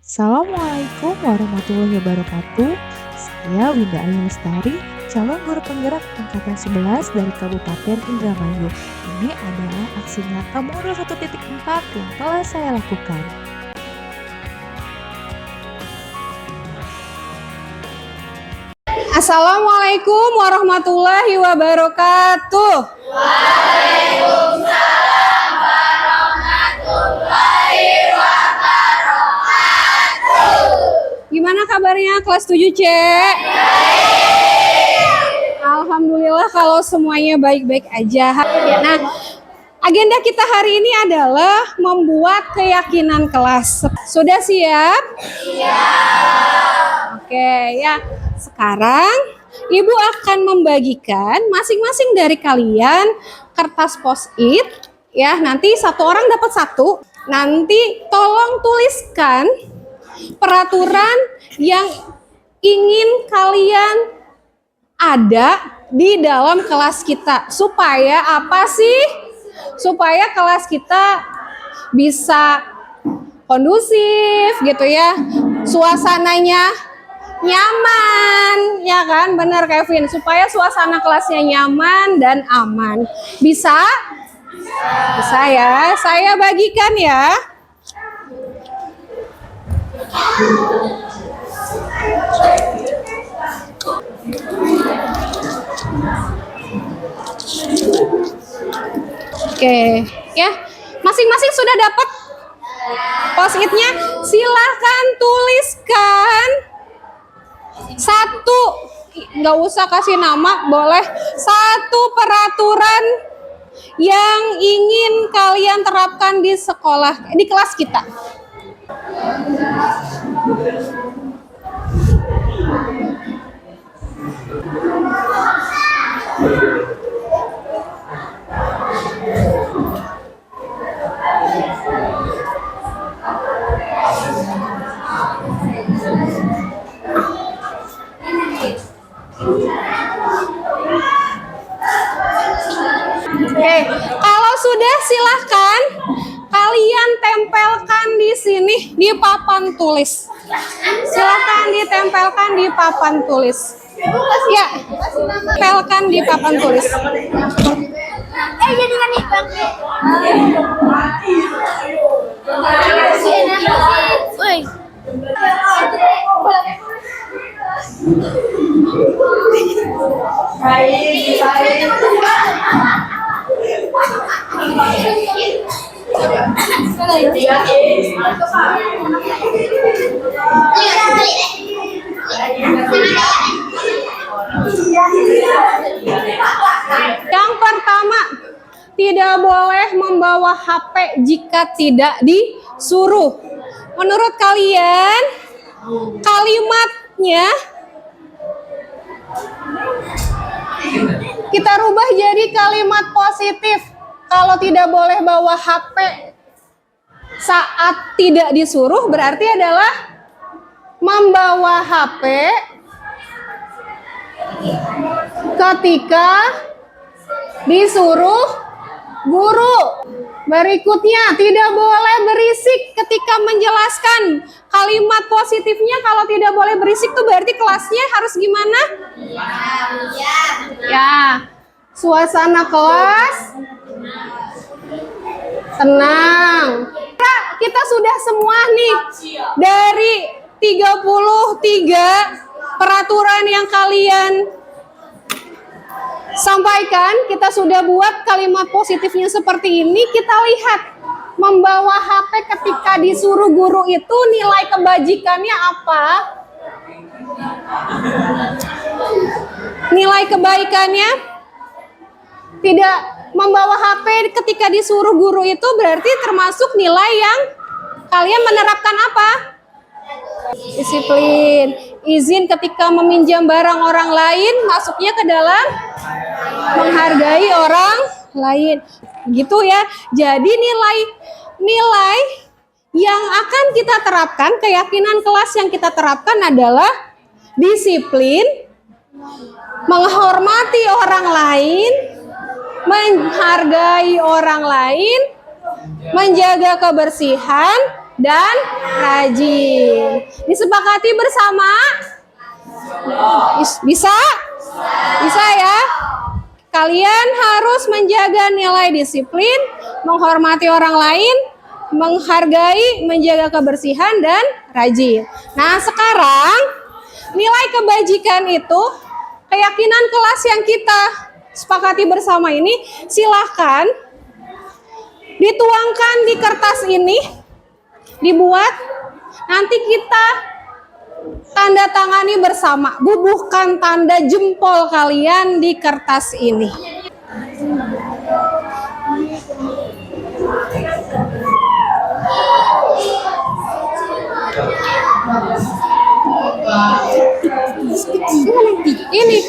Assalamualaikum warahmatullahi wabarakatuh. Saya Winda Ayu Lestari, calon guru penggerak angkatan 11 dari Kabupaten Indramayu. Ini adalah aksi nyata modul 1.4 yang telah saya lakukan. Assalamualaikum warahmatullahi wabarakatuh. Waalaikumsalam warahmatullahi wabarakatuh. Gimana kabarnya kelas 7C? Alhamdulillah kalau semuanya baik-baik aja. Nah, agenda kita hari ini adalah membuat keyakinan kelas. Sudah siap? Siap. Oke, ya. Sekarang Ibu akan membagikan masing-masing dari kalian kertas post-it. Ya, nanti satu orang dapat satu. Nanti tolong tuliskan peraturan yang ingin kalian ada di dalam kelas kita. Supaya apa sih? Supaya kelas kita bisa kondusif gitu ya. Suasananya nyaman, ya kan? Benar Kevin, supaya suasana kelasnya nyaman dan aman. Bisa? Bisa ya. Saya bagikan ya. Oke, ya. Masing-masing sudah dapat post-itnya? Silahkan tuliskan satu, nggak usah kasih nama, boleh satu peraturan yang ingin kalian terapkan di sekolah, di kelas kita. Oke, kalau sudah silahkan kalian tempelkan di sini di papan tulis. Silahkan ditempelkan di papan tulis. Ya, tempelkan di papan tulis. Jadikan nih bang. Woi. Yang pertama, tidak boleh membawa HP jika tidak disuruh. Menurut kalian, kalimatnya kita rubah jadi kalimat positif. Kalau tidak boleh bawa HP saat tidak disuruh, berarti adalah membawa HP ketika disuruh guru. Berikutnya, tidak boleh berisik ketika menjelaskan. Kalimat positifnya kalau tidak boleh berisik tuh berarti kelasnya harus gimana? Ya, suasana kelas tenang. Kita sudah semua nih dari 33 peraturan yang kalian sampaikan, kita sudah buat kalimat positifnya seperti ini. Kita lihat, membawa HP ketika disuruh guru itu nilai kebajikannya apa? Nilai kebaikannya tidak membawa HP ketika disuruh guru itu berarti termasuk nilai yang kalian menerapkan apa? Disiplin. Izin ketika meminjam barang orang lain, masuknya ke dalam menghargai orang lain. Gitu ya. Jadi nilai yang akan kita terapkan, keyakinan kelas yang kita terapkan adalah disiplin, menghormati orang lain, menghargai orang lain, menjaga kebersihan, dan rajin. Disepakati bersama? Bisa? Bisa ya? Kalian harus menjaga nilai disiplin, menghormati orang lain, menghargai, menjaga kebersihan, dan rajin. Nah, sekarang nilai kebajikan itu keyakinan kelas yang kita sepakati bersama ini silahkan dituangkan di kertas ini, dibuat, nanti kita tanda tangani bersama, bubuhkan tanda jempol kalian di kertas ini. Ini.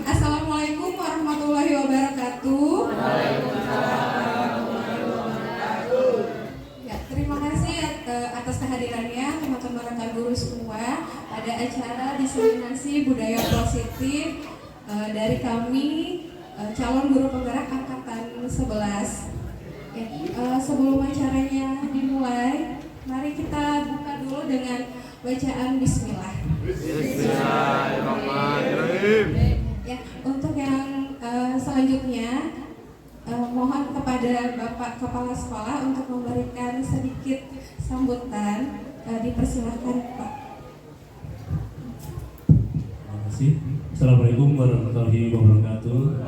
Assalamualaikum warahmatullahi wabarakatuh. Ya, terima kasih atas kehadirannya teman-teman rekan guru semua pada acara diseminasi budaya positif dari kami calon guru penggerak angkatan 11. Ya, sebelum acaranya dimulai, mari kita buka dulu dengan bacaan Bismillah. Bismillahirrahmanirrahim. Ya, untuk yang selanjutnya mohon kepada Bapak Kepala Sekolah untuk memberikan sedikit sambutan. Dipersilahkan, Pak. Terima kasih. Assalamualaikum warahmatullahi wabarakatuh.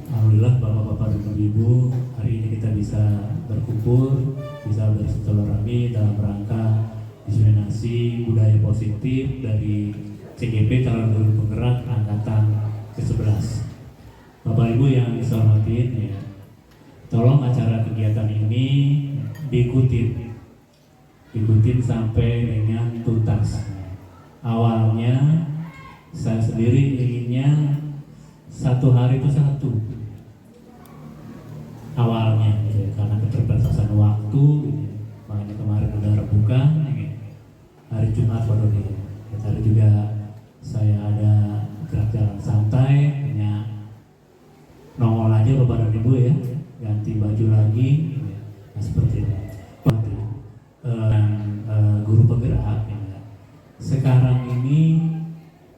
Alhamdulillah Bapak-bapak dan Ibu, hari ini kita bisa berkumpul, bisa bersilaturahmi dalam rangka diseminasi budaya positif dari CGP calon guru penggerak angkatan ke-11. Bapak Ibu yang saya hormatin, ya, tolong acara kegiatan ini diikutin sampai dengan tuntas. Awalnya saya sendiri inginnya satu hari itu satu. Awalnya, gitu, karena keterbatasan waktu, gitu. Makanya kemarin udah rebukan, gitu. Hari Jumat baru nih. Tadi juga saya ada gerak jalan santai, hanya nongol aja Bapak dan Ibu ya, ganti baju lagi, gitu. Nah, seperti itu. Guru penggerak, ya. Sekarang ini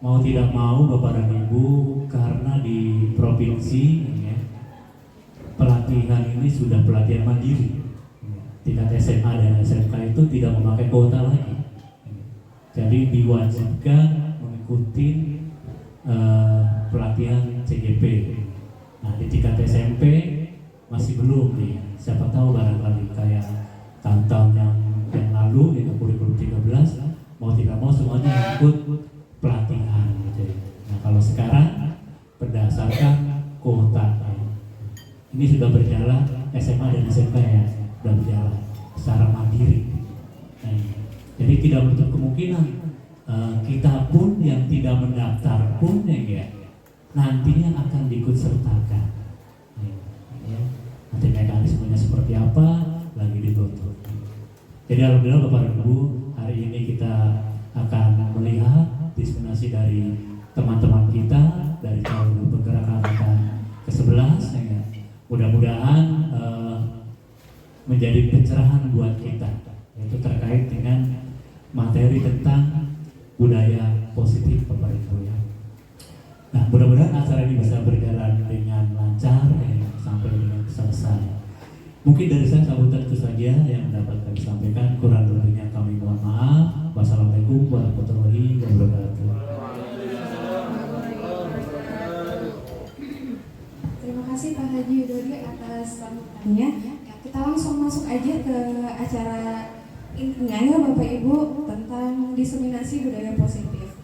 mau tidak mau Bapak dan Ibu, karena di provinsi, ya, pelatihan ini sudah pelatihan mandiri. Tingkat SMA dan SMK itu tidak memakai kuota lagi. Jadi diwajibkan mengikuti pelatihan CGP. Nah, di tingkat SMP masih belum nih. Siapa tahu barangkali kayak tahun-tahun yang lalu, itu kurikulum 13, mau tidak mau semuanya ikut pelatihan. Gitu. Nah, kalau sekarang berdasarkan kuota. Ini sudah berjalan, SMA dan SMK ya, sudah berjalan secara mandiri. Nah, jadi tidak menutup kemungkinan kita pun yang tidak mendaftar pun ya nantinya akan diikut sertakan. Ya. Nanti mekanismenya seperti apa lagi dibentuk. Jadi alhamdulillah Bapak dan Ibu, hari ini kita akan melihat diskriminasi dari teman-teman kita dari tahun penggerak angkatan ke-11 ya. Mudah-mudahan menjadi pencerahan buat kita, yaitu terkait dengan materi tentang budaya positif Bapak Ibu ya. Nah, mudah-mudahan acara ini bisa berjalan dengan lancar ya, sampai dengan selesai. Mungkin dari saya sambutan itu saja yang dapat kami sampaikan. Kurang lebihnya kami mohon maaf. Wassalamualaikum warahmatullahi wabarakatuh. Terima kasih Pak Haji Yudori atas sambutannya. Ya, kita langsung masuk aja ke acara intinya ya Bapak Ibu tentang diseminasi budaya positif.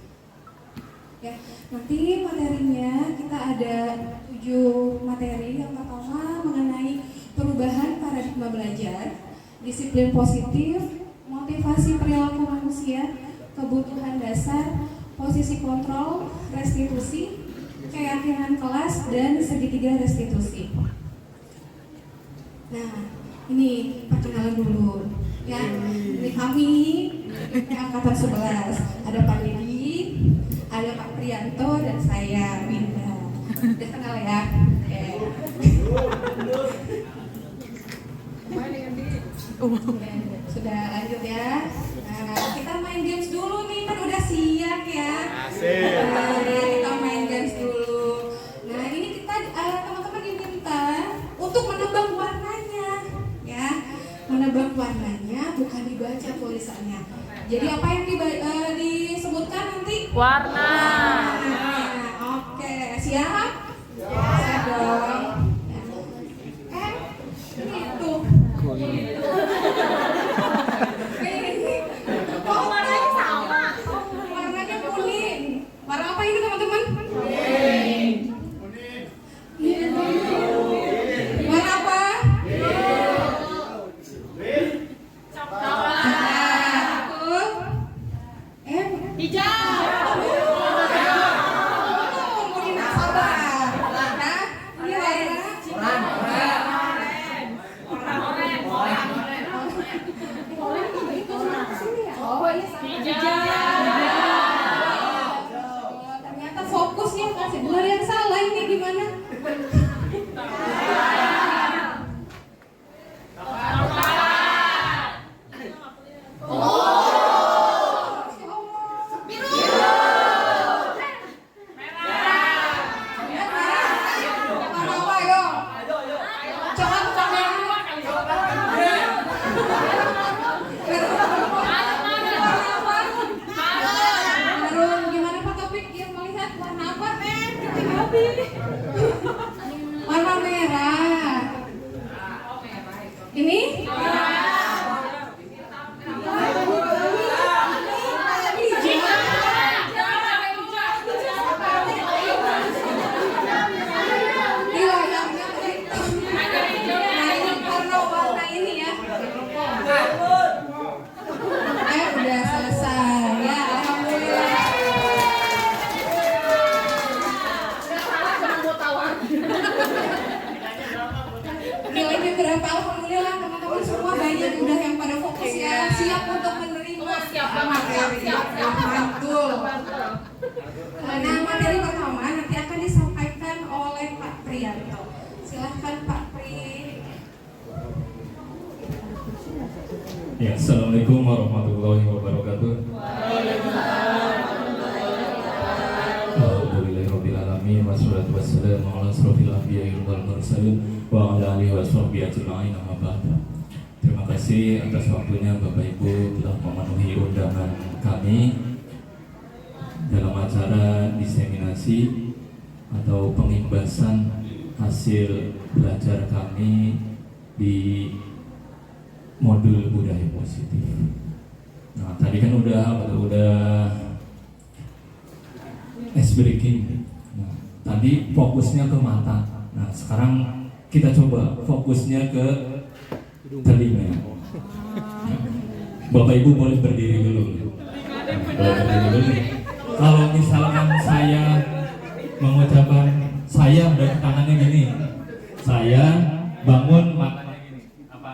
Ya, nanti materinya kita ada 7 materi. Yang pertama mengenai perubahan paradigma belajar, disiplin positif, motivasi perilaku manusia, kebutuhan dasar, posisi kontrol, restitusi, keyakinan kelas, dan segitiga restitusi. Nah, ini perkenalan dulu. Ya, ini kami angkatan 11. Ada Pak Dedi, ada Pak Prianto, dan saya Winda. Udah kenal ya? Sudah lanjut ya. Nah, kita main games dulu nih, kan udah siang ya. Nah, kita main games dulu. Nah, ini kita teman-teman diminta untuk menebak warnanya, ya. Menebak warnanya bukan dibaca tulisannya. Jadi apa yang disebutkan nanti? Warna. Oke, siap? Siap dong. Itu. Warnanya sama. Warnanya kuning. Warna apa ini teman-teman? Kuning. Warna apa? Hijau. Ternyata fokusnya kasih benar yang salah ini gimana? Warna merah. Ini? Warna ini ya. Udah selesai ya, alhamdulillah. Nilainya berapa? Alhamdulillah teman-teman semua banyak udah yang pada fokus ya, siap untuk menerima materi. Betul. Nah, materi pertama nanti akan disampaikan oleh Pak Prianto. Silahkan Pak Pri. Ya, assalamualaikum warahmatullahi wabarakatuh. Alhamdulillahirrahmanirrahim. Wassalatu wassalamu ala asrofil anbiya'i wal mursalin wa ala alihi washabihi ajma'in, amma ba'du. Terima kasih atas waktunya Bapak Ibu telah memenuhi undangan kami dalam acara diseminasi atau pengimbasan hasil belajar kami di modul budaya positif. Nah, tadi kan udah ice breaking. Nah, tadi fokusnya ke mata. Nah, sekarang kita coba fokusnya ke telinga. Bapak Ibu boleh berdiri dulu. belajar dulu nih. Kalau misalkan saya mengucapkan saya dan tangannya gini, saya bangun matanya gini, apa?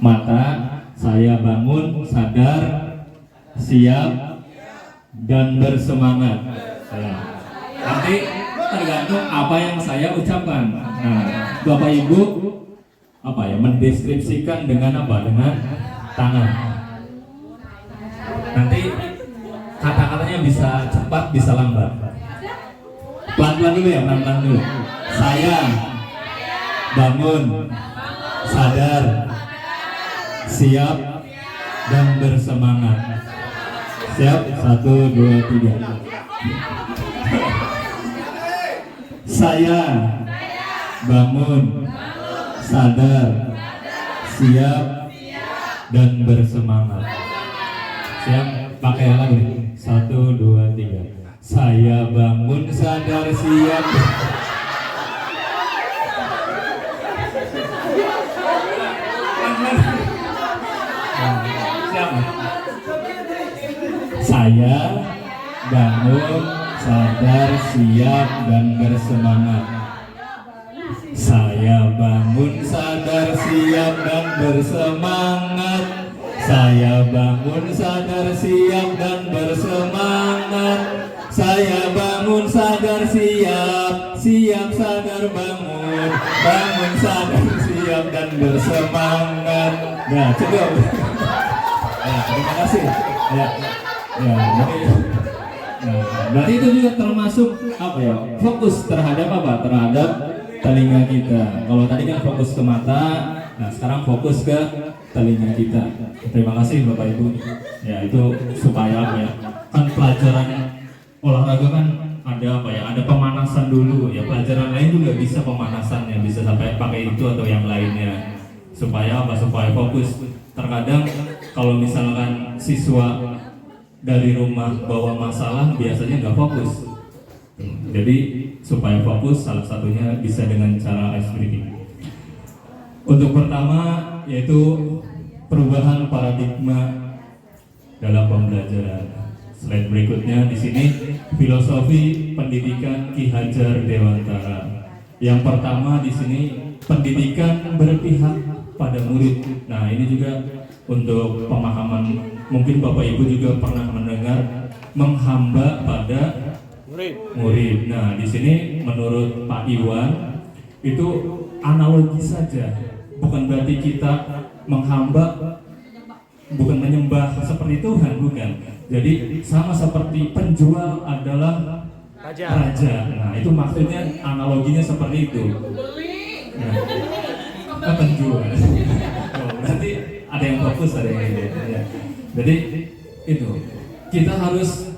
Mata, saya bangun, sadar, siap, dan bersemangat. Nanti tergantung apa yang saya ucapkan. Nah, Bapak Ibu apa ya, mendeskripsikan dengan apa? Dengan tangan. Nanti kata-katanya bisa cepat, bisa lambat. Pelan-pelan dulu ya, pelan-pelan dulu. Saya bangun, sadar, siap, dan bersemangat. Siap, 1, 2, 3. Saya bangun, sadar, siap, dan bersemangat. Siap, pakai lagi. 1, 2, 3. Saya bangun, sadar, siap. Siap. Saya bangun, sadar, siap, dan bersemangat. Saya bangun, sadar, siap, dan bersemangat. Saya bangun, sadar, siap, dan bersemangat. Saya bangun, sadar, siap, siap, sadar, bangun, bangun, sadar, siap, dan bersemangat. Nah, cukup. Ya, terima kasih. Ya, jadi, nah, berarti itu juga termasuk apa ya? Fokus terhadap apa? Terhadap telinga kita. Kalau tadi kan fokus ke mata, nah sekarang fokus ke telinga kita. Terima kasih Bapak Ibu. Ya, itu supaya apa ya? Kan pelajaran olahraga kan ada apa ya? Ada pemanasan dulu ya. Pelajaran lain juga bisa pemanasannya, bisa sampai pakai itu atau yang lainnya. Supaya apa? Supaya fokus. Terkadang kalau misalkan siswa dari rumah bawa masalah biasanya nggak fokus. Jadi supaya fokus salah satunya bisa dengan cara ice breathing. Untuk pertama yaitu perubahan paradigma dalam pembelajaran. Slide berikutnya di sini filosofi pendidikan Ki Hajar Dewantara. Yang pertama di sini pendidikan berpihak pada murid. Nah, ini juga untuk pemahaman, mungkin Bapak Ibu juga pernah mendengar menghamba pada murid. Nah, di sini menurut Pak Iwan itu analogi saja, bukan berarti kita menghamba, bukan menyembah seperti Tuhan, bukan. Jadi sama seperti penjual adalah raja. Nah, itu maksudnya analoginya seperti itu. Nah, penjual. Oh, berarti ada yang fokus, ada yang tidak. Ya. Jadi itu kita harus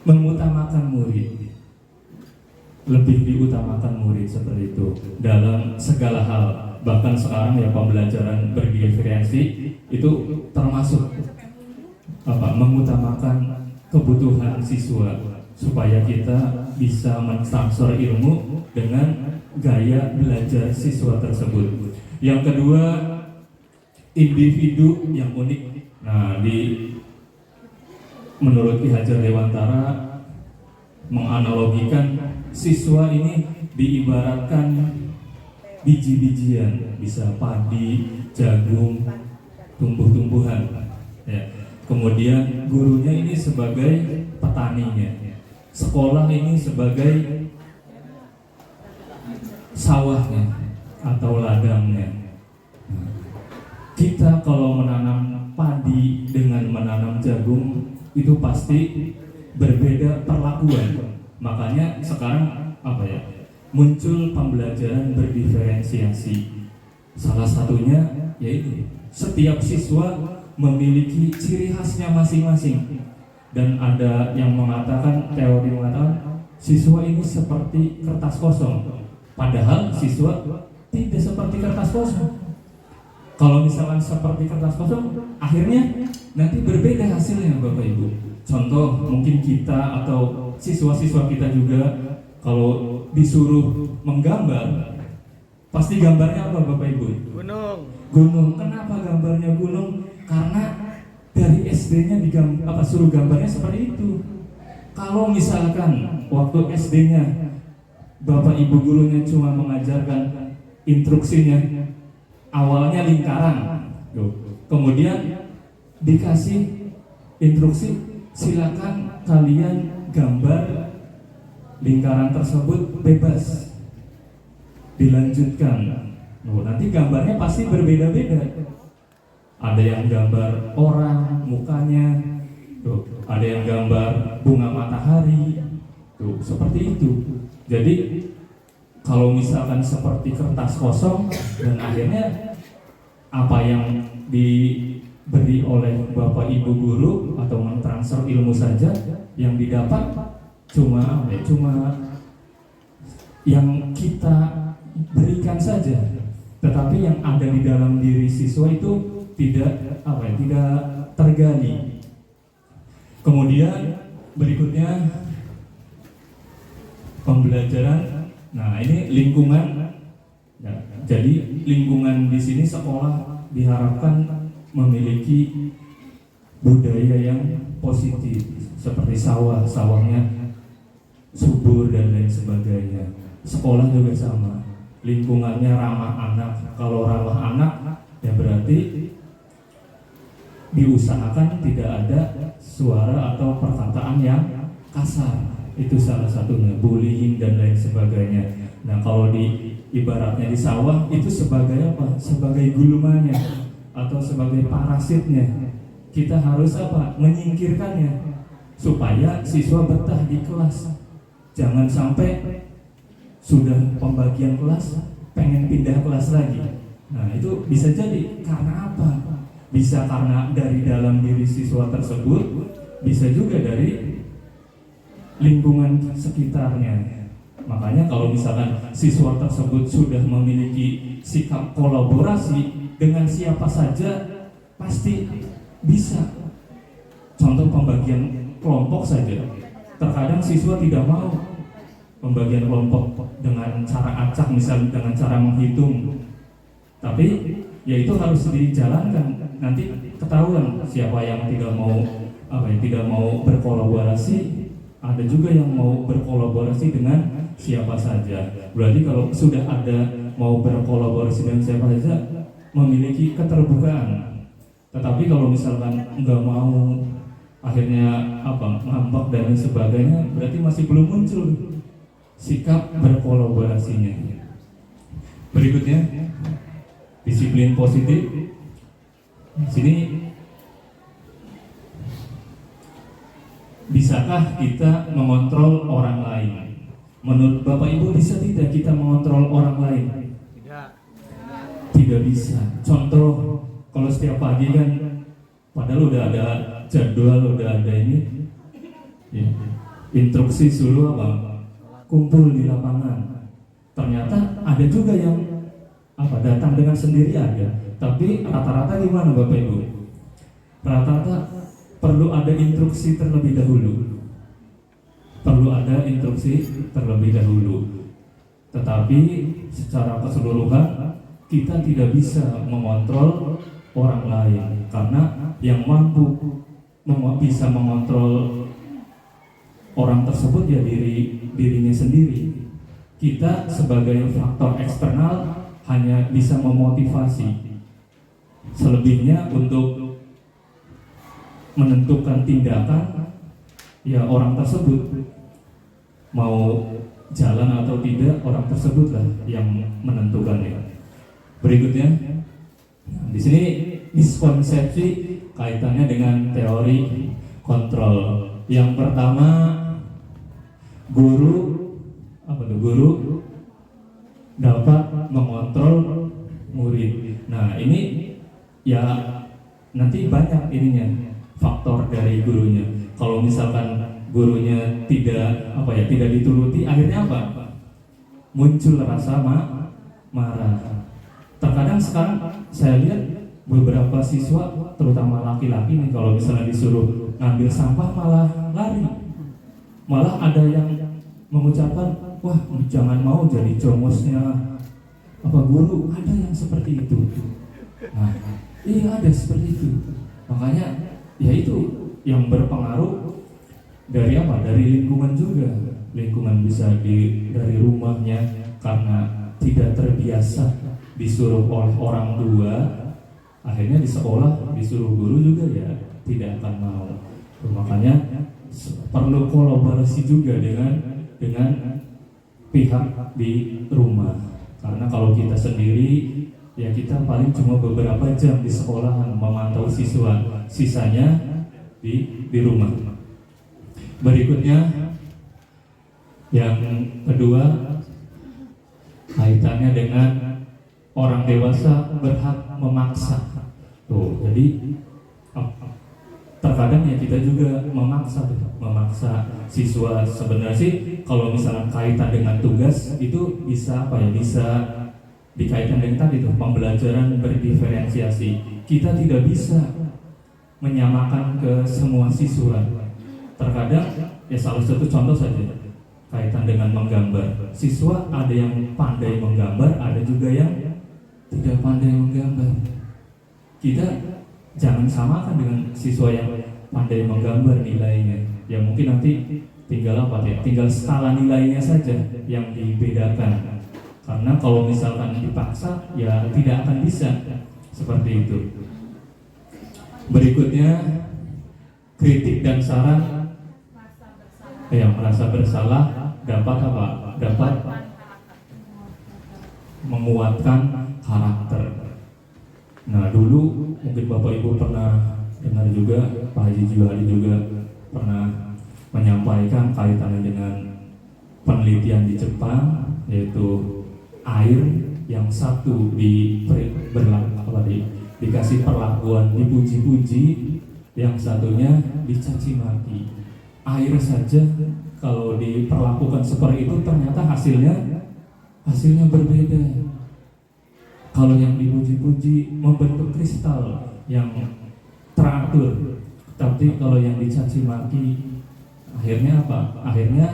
mengutamakan murid, lebih diutamakan murid seperti itu dalam segala hal. Bahkan sekarang ya pembelajaran berdiferensi itu termasuk apa? Mengutamakan kebutuhan siswa supaya kita bisa mentransfer ilmu dengan gaya belajar siswa tersebut. Yang kedua, individu yang unik. Nah, menurut Ki Hajar Dewantara menganalogikan siswa ini diibaratkan biji-bijian, bisa padi, jagung, tumbuh-tumbuhan. Ya. Kemudian gurunya ini sebagai petaninya, sekolah ini sebagai sawahnya atau ladangnya. Kita kalau menanam padi dengan menanam jagung itu pasti berbeda perlakuan. Makanya sekarang apa ya? Muncul pembelajaran berdiferensiasi. Salah satunya yaitu setiap siswa memiliki ciri khasnya masing-masing. Dan ada yang mengatakan, teori mengatakan siswa ini seperti kertas kosong. Padahal siswa tidak seperti kertas kosong. Kalau misalkan seperti kertas kosong, akhirnya nanti berbeda hasilnya Bapak Ibu. Contoh mungkin kita atau siswa-siswa kita juga kalau disuruh menggambar, pasti gambarnya apa Bapak Ibu? Gunung. Gunung. Kenapa gambarnya gunung? Karena dari SD SD-nya suruh gambarnya seperti itu. Kalau misalkan waktu SD-nya Bapak Ibu gurunya cuma mengajarkan instruksinya awalnya lingkaran, kemudian dikasih instruksi silakan kalian gambar lingkaran tersebut bebas, dilanjutkan. Nanti gambarnya pasti berbeda-beda. Ada yang gambar orang mukanya, ada yang gambar bunga matahari, seperti itu. Jadi kalau misalkan seperti kertas kosong dan akhirnya apa yang diberi oleh Bapak Ibu guru atau mentransfer ilmu saja, yang didapat cuma yang kita berikan saja, tetapi yang ada di dalam diri siswa itu tidak tergali. Kemudian berikutnya pembelajaran. Nah, ini lingkungan. Ya, jadi lingkungan di sini sekolah diharapkan memiliki budaya yang positif, seperti sawahnya subur dan lain sebagainya. Sekolah juga sama, lingkungannya ramah anak. Kalau ramah anak, ya berarti diusahakan tidak ada suara atau perkataan yang kasar. Itu salah satunya, bullying dan lain sebagainya. Nah, kalau ibaratnya di sawah itu sebagai apa? Sebagai gulumannya atau sebagai parasitnya. Kita harus menyingkirkannya supaya siswa betah di kelas. Jangan sampai sudah pembagian kelas pengen pindah kelas lagi. Nah, itu bisa jadi karena apa? Bisa karena dari dalam diri siswa tersebut, bisa juga dari lingkungan sekitarnya. Makanya kalau misalkan siswa tersebut sudah memiliki sikap kolaborasi dengan siapa saja, pasti bisa. Contoh pembagian kelompok saja, terkadang siswa tidak mau pembagian kelompok dengan cara acak, misalnya dengan cara menghitung, tapi ya itu harus dijalankan. Nanti ketahuan siapa yang tidak mau berkolaborasi. Ada juga yang mau berkolaborasi dengan siapa saja. Berarti kalau sudah ada mau berkolaborasi dengan siapa saja, memiliki keterbukaan. Tetapi kalau misalkan nggak mau, akhirnya ngambek dan lain sebagainya, berarti masih belum muncul sikap berkolaborasinya. Berikutnya, disiplin positif. Sini, bisakah kita mengontrol orang lain? Menurut Bapak Ibu, bisa tidak kita mengontrol orang lain? Tidak bisa. Contoh, kalau setiap pagi kan, padahal udah ada jadwal, udah ada ini, ya, instruksi suruh kumpul di lapangan. Ternyata ada juga yang datang dengan sendiri aja. Tapi rata-rata gimana Bapak Ibu? Rata-rata perlu ada instruksi terlebih dahulu. Tetapi secara keseluruhan kita tidak bisa mengontrol orang lain, karena yang mampu bisa mengontrol orang tersebut ya dirinya sendiri. Kita sebagai faktor eksternal hanya bisa memotivasi. Selebihnya untuk menentukan tindakan, ya orang tersebut mau jalan atau tidak, orang tersebutlah yang menentukannya. Berikutnya, di sini miskonsepsi kaitannya dengan teori kontrol. Yang pertama, guru dapat mengontrol murid. Nah, ini ya nanti banyak ininya faktor dari gurunya. Kalau misalkan gurunya tidak dituruti, akhirnya apa? Muncul rasa marah. Terkadang sekarang saya lihat beberapa siswa, terutama laki-laki nih, kalau misalnya disuruh ngambil sampah malah lari. Malah ada yang mengucapkan, wah jangan mau jadi jongosnya guru. Ada yang seperti itu. Nah, iya ada seperti itu. Makanya ya itu yang berpengaruh dari apa? Dari lingkungan juga. Lingkungan bisa dari rumahnya, karena tidak terbiasa disuruh oleh orang tua, akhirnya di sekolah disuruh guru juga ya tidak akan mau. Makanya perlu kolaborasi juga dengan pihak di rumah. Karena kalau kita sendiri ya kita paling cuma beberapa jam di sekolahan memantau siswa, sisanya di rumah. Berikutnya yang kedua kaitannya dengan orang dewasa berhak memaksa. Tuh, jadi terkadang ya kita juga memaksa siswa. Sebenarnya sih kalau misalnya kaitan dengan tugas itu bisa apa ya, bisa dikaitkan dengan tadi tuh pembelajaran berdiferensiasi. Kita tidak bisa menyamakan ke semua siswa. Terkadang ya salah satu contoh saja kaitan dengan menggambar. Siswa ada yang pandai menggambar, ada juga yang tidak pandai menggambar. Kita jangan samakan dengan siswa yang pandai menggambar nilainya. Ya mungkin nanti tinggal apa ya? Tinggal skala nilainya saja yang dibedakan. Karena kalau misalkan dipaksa ya tidak akan bisa seperti itu. Berikutnya kritik dan saran yang merasa bersalah dapat apa? Dapat menguatkan karakter. Nah dulu mungkin Bapak Ibu pernah dengar juga, Pak Haji Juhadi juga pernah menyampaikan kaitannya dengan penelitian di Jepang, yaitu air yang satu dikasih perlakuan dipuji-puji, yang satunya dicaci maki. Air saja kalau diperlakukan seperti itu ternyata hasilnya berbeda. Kalau yang dipuji-puji membentuk kristal yang teratur, tapi kalau yang dicaci maki akhirnya apa? Akhirnya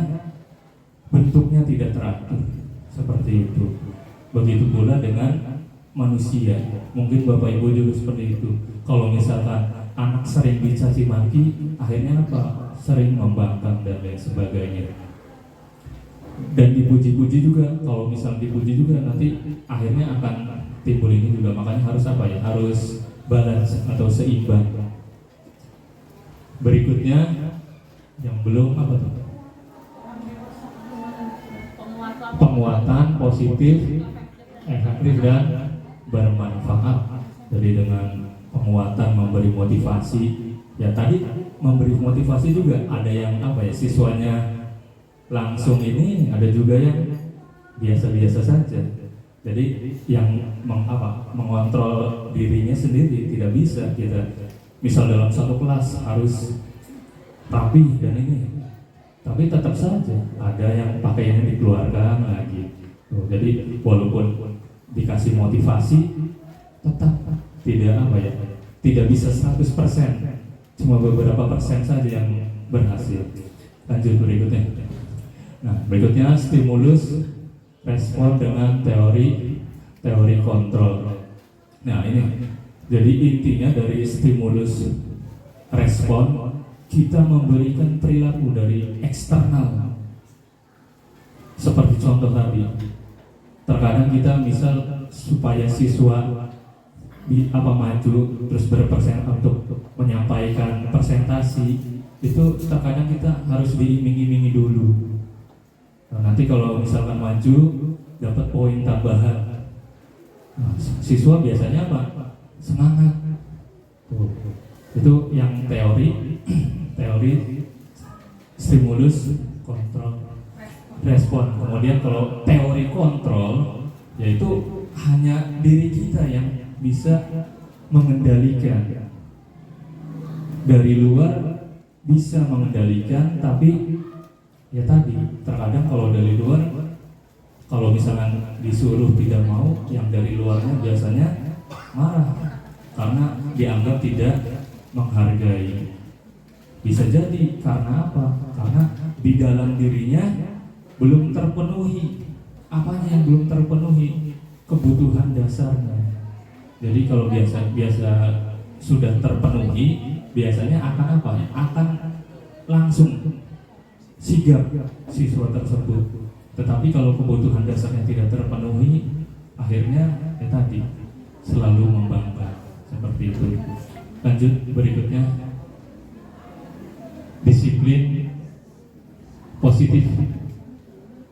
bentuknya tidak teratur. Seperti itu. Begitu pula dengan manusia. Mungkin Bapak Ibu juga seperti itu. Kalau misalkan anak sering dicaci maki, akhirnya apa? Sering membangkang dan lain sebagainya. Dan dipuji-puji juga, kalau misal dipuji juga nanti akhirnya akan timbul ini juga. Makanya harus apa ya? Harus balance atau seimbang. Berikutnya yang belum apa tuh? Penguatan positif, efektif dan bermanfaat. Jadi dengan penguatan memberi motivasi. Ya tadi memberi motivasi juga ada yang apa ya, siswanya langsung ini, ada juga yang biasa-biasa saja. Jadi yang mengontrol dirinya sendiri tidak bisa kita. Misal dalam satu kelas harus rapi dan ini, tapi tetap saja ada yang pakaiannya dikeluarkan lagi. Jadi walaupun dikasih motivasi tetap tidak bisa 100%, cuma beberapa persen saja yang berhasil. Lanjut berikutnya. Nah, berikutnya stimulus respon dengan teori kontrol. Nah, ini jadi intinya dari stimulus respon, kita memberikan perilaku dari eksternal. Seperti contoh tadi, terkadang kita misal supaya siswa maju terus untuk menyampaikan presentasi, itu terkadang kita harus diiming-imingi dulu. Nah, nanti kalau misalkan maju dapat poin tambahan, nah, siswa biasanya apa? Semangat. Itu yang teori stimulus kontrol respon. Kemudian kalau teori kontrol, yaitu hanya diri kita yang bisa mengendalikan. Dari luar bisa mengendalikan, tapi ya tadi terkadang kalau dari luar, kalau misalkan disuruh tidak mau, yang dari luarnya biasanya marah karena dianggap tidak menghargai. Bisa jadi karena apa? Karena di dalam dirinya belum terpenuhi. Apanya yang belum terpenuhi? Kebutuhan dasarnya. Jadi kalau biasa sudah terpenuhi, biasanya akan apa? Akan langsung sigap siswa tersebut. Tetapi kalau kebutuhan dasarnya tidak terpenuhi, akhirnya ya tadi selalu membangkang seperti itu. Lanjut berikutnya, disiplin positif.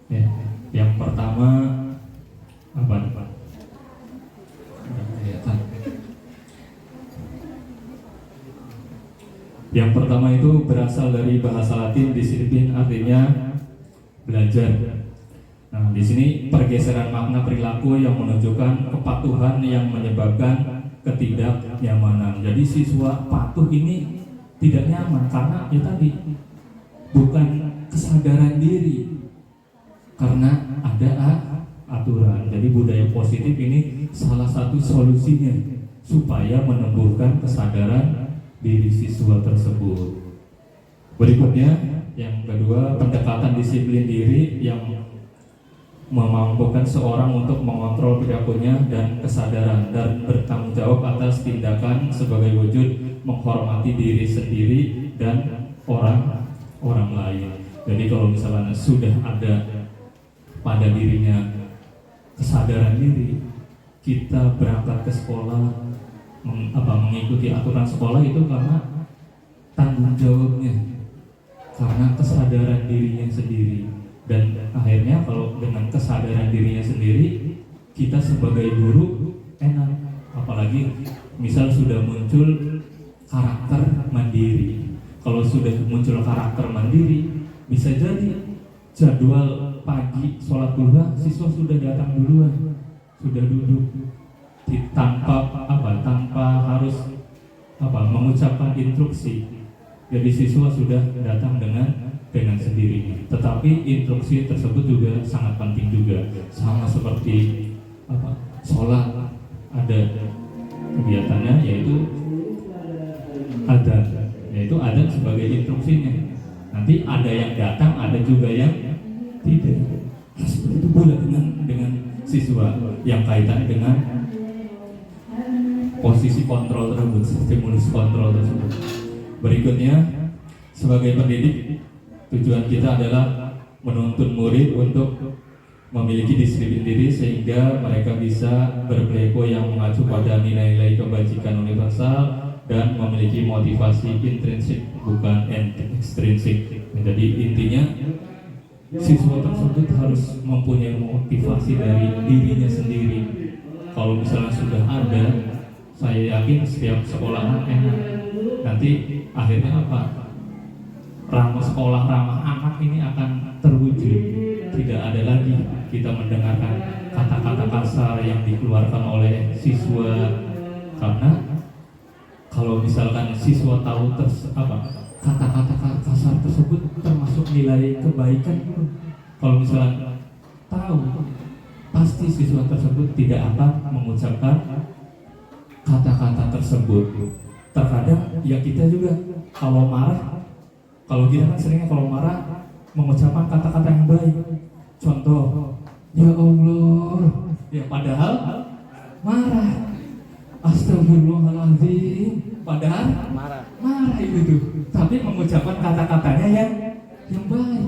Ya, yang pertama apa? Yang pertama itu berasal dari bahasa Latin, disiplin artinya belajar. Nah, di sini pergeseran makna perilaku yang menunjukkan kepatuhan yang menyebabkan ketidaknyamanan. Jadi siswa patuh ini tidak nyaman karena ya tadi bukan kesadaran diri, karena ada aturan. Jadi budaya positif ini salah satu solusinya supaya menumbuhkan kesadaran diri siswa tersebut. Berikutnya, yang kedua, pendekatan disiplin diri yang memampukan seorang untuk mengontrol perilakunya dan kesadaran dan bertanggung jawab atas tindakan sebagai wujud menghormati diri sendiri dan orang lain. Jadi kalau misalnya sudah ada pada dirinya kesadaran diri, kita berangkat ke sekolah mengikuti aturan sekolah itu karena tanggung jawabnya, karena kesadaran dirinya sendiri. Dan akhirnya kalau dengan kesadaran dirinya sendiri, kita sebagai guru enak. Apalagi misal sudah muncul karakter mandiri. Kalau sudah muncul karakter mandiri, bisa jadi jadwal pagi sholat duha siswa sudah datang duluan, sudah duduk tanpa harus mengucapkan instruksi. Jadi siswa sudah datang dengan sendirinya. Tetapi instruksi tersebut juga sangat penting juga, sama seperti sholat ada kegiatannya yaitu adzan sebagai instruksinya. Nanti ada yang datang, ada juga yang tidak. Seperti itu pula dengan siswa yang kaitannya dengan posisi kontrol tersebut, stimulus kontrol tersebut. Berikutnya, sebagai pendidik, tujuan kita adalah menuntun murid untuk memiliki disiplin diri sehingga mereka bisa berperilaku yang mengacu pada nilai-nilai kebajikan universal dan memiliki motivasi intrinsik bukan ekstrinsik. Jadi intinya siswa tersebut harus mempunyai motivasi dari dirinya sendiri. Kalau misalnya sudah ada, saya yakin setiap sekolahan enak. Nanti akhirnya sekolah ramah anak ini akan terwujud. Tidak ada lagi kita mendengarkan kata-kata kasar yang dikeluarkan oleh siswa. Karena kalau misalkan siswa tahu kata-kata kasar tersebut termasuk nilai kebaikan, kalau misalkan tahu, pasti siswa tersebut tidak akan mengucapkan kata-kata tersebut. Terkadang ya kita juga kalau marah, kalau kita kan seringnya kalau marah mengucapkan kata-kata yang baik. Contoh, ya Allah, ya padahal marah. Astagfirullahaladzim, padahal marah itu. Tapi mengucapkan kata-katanya yang baik.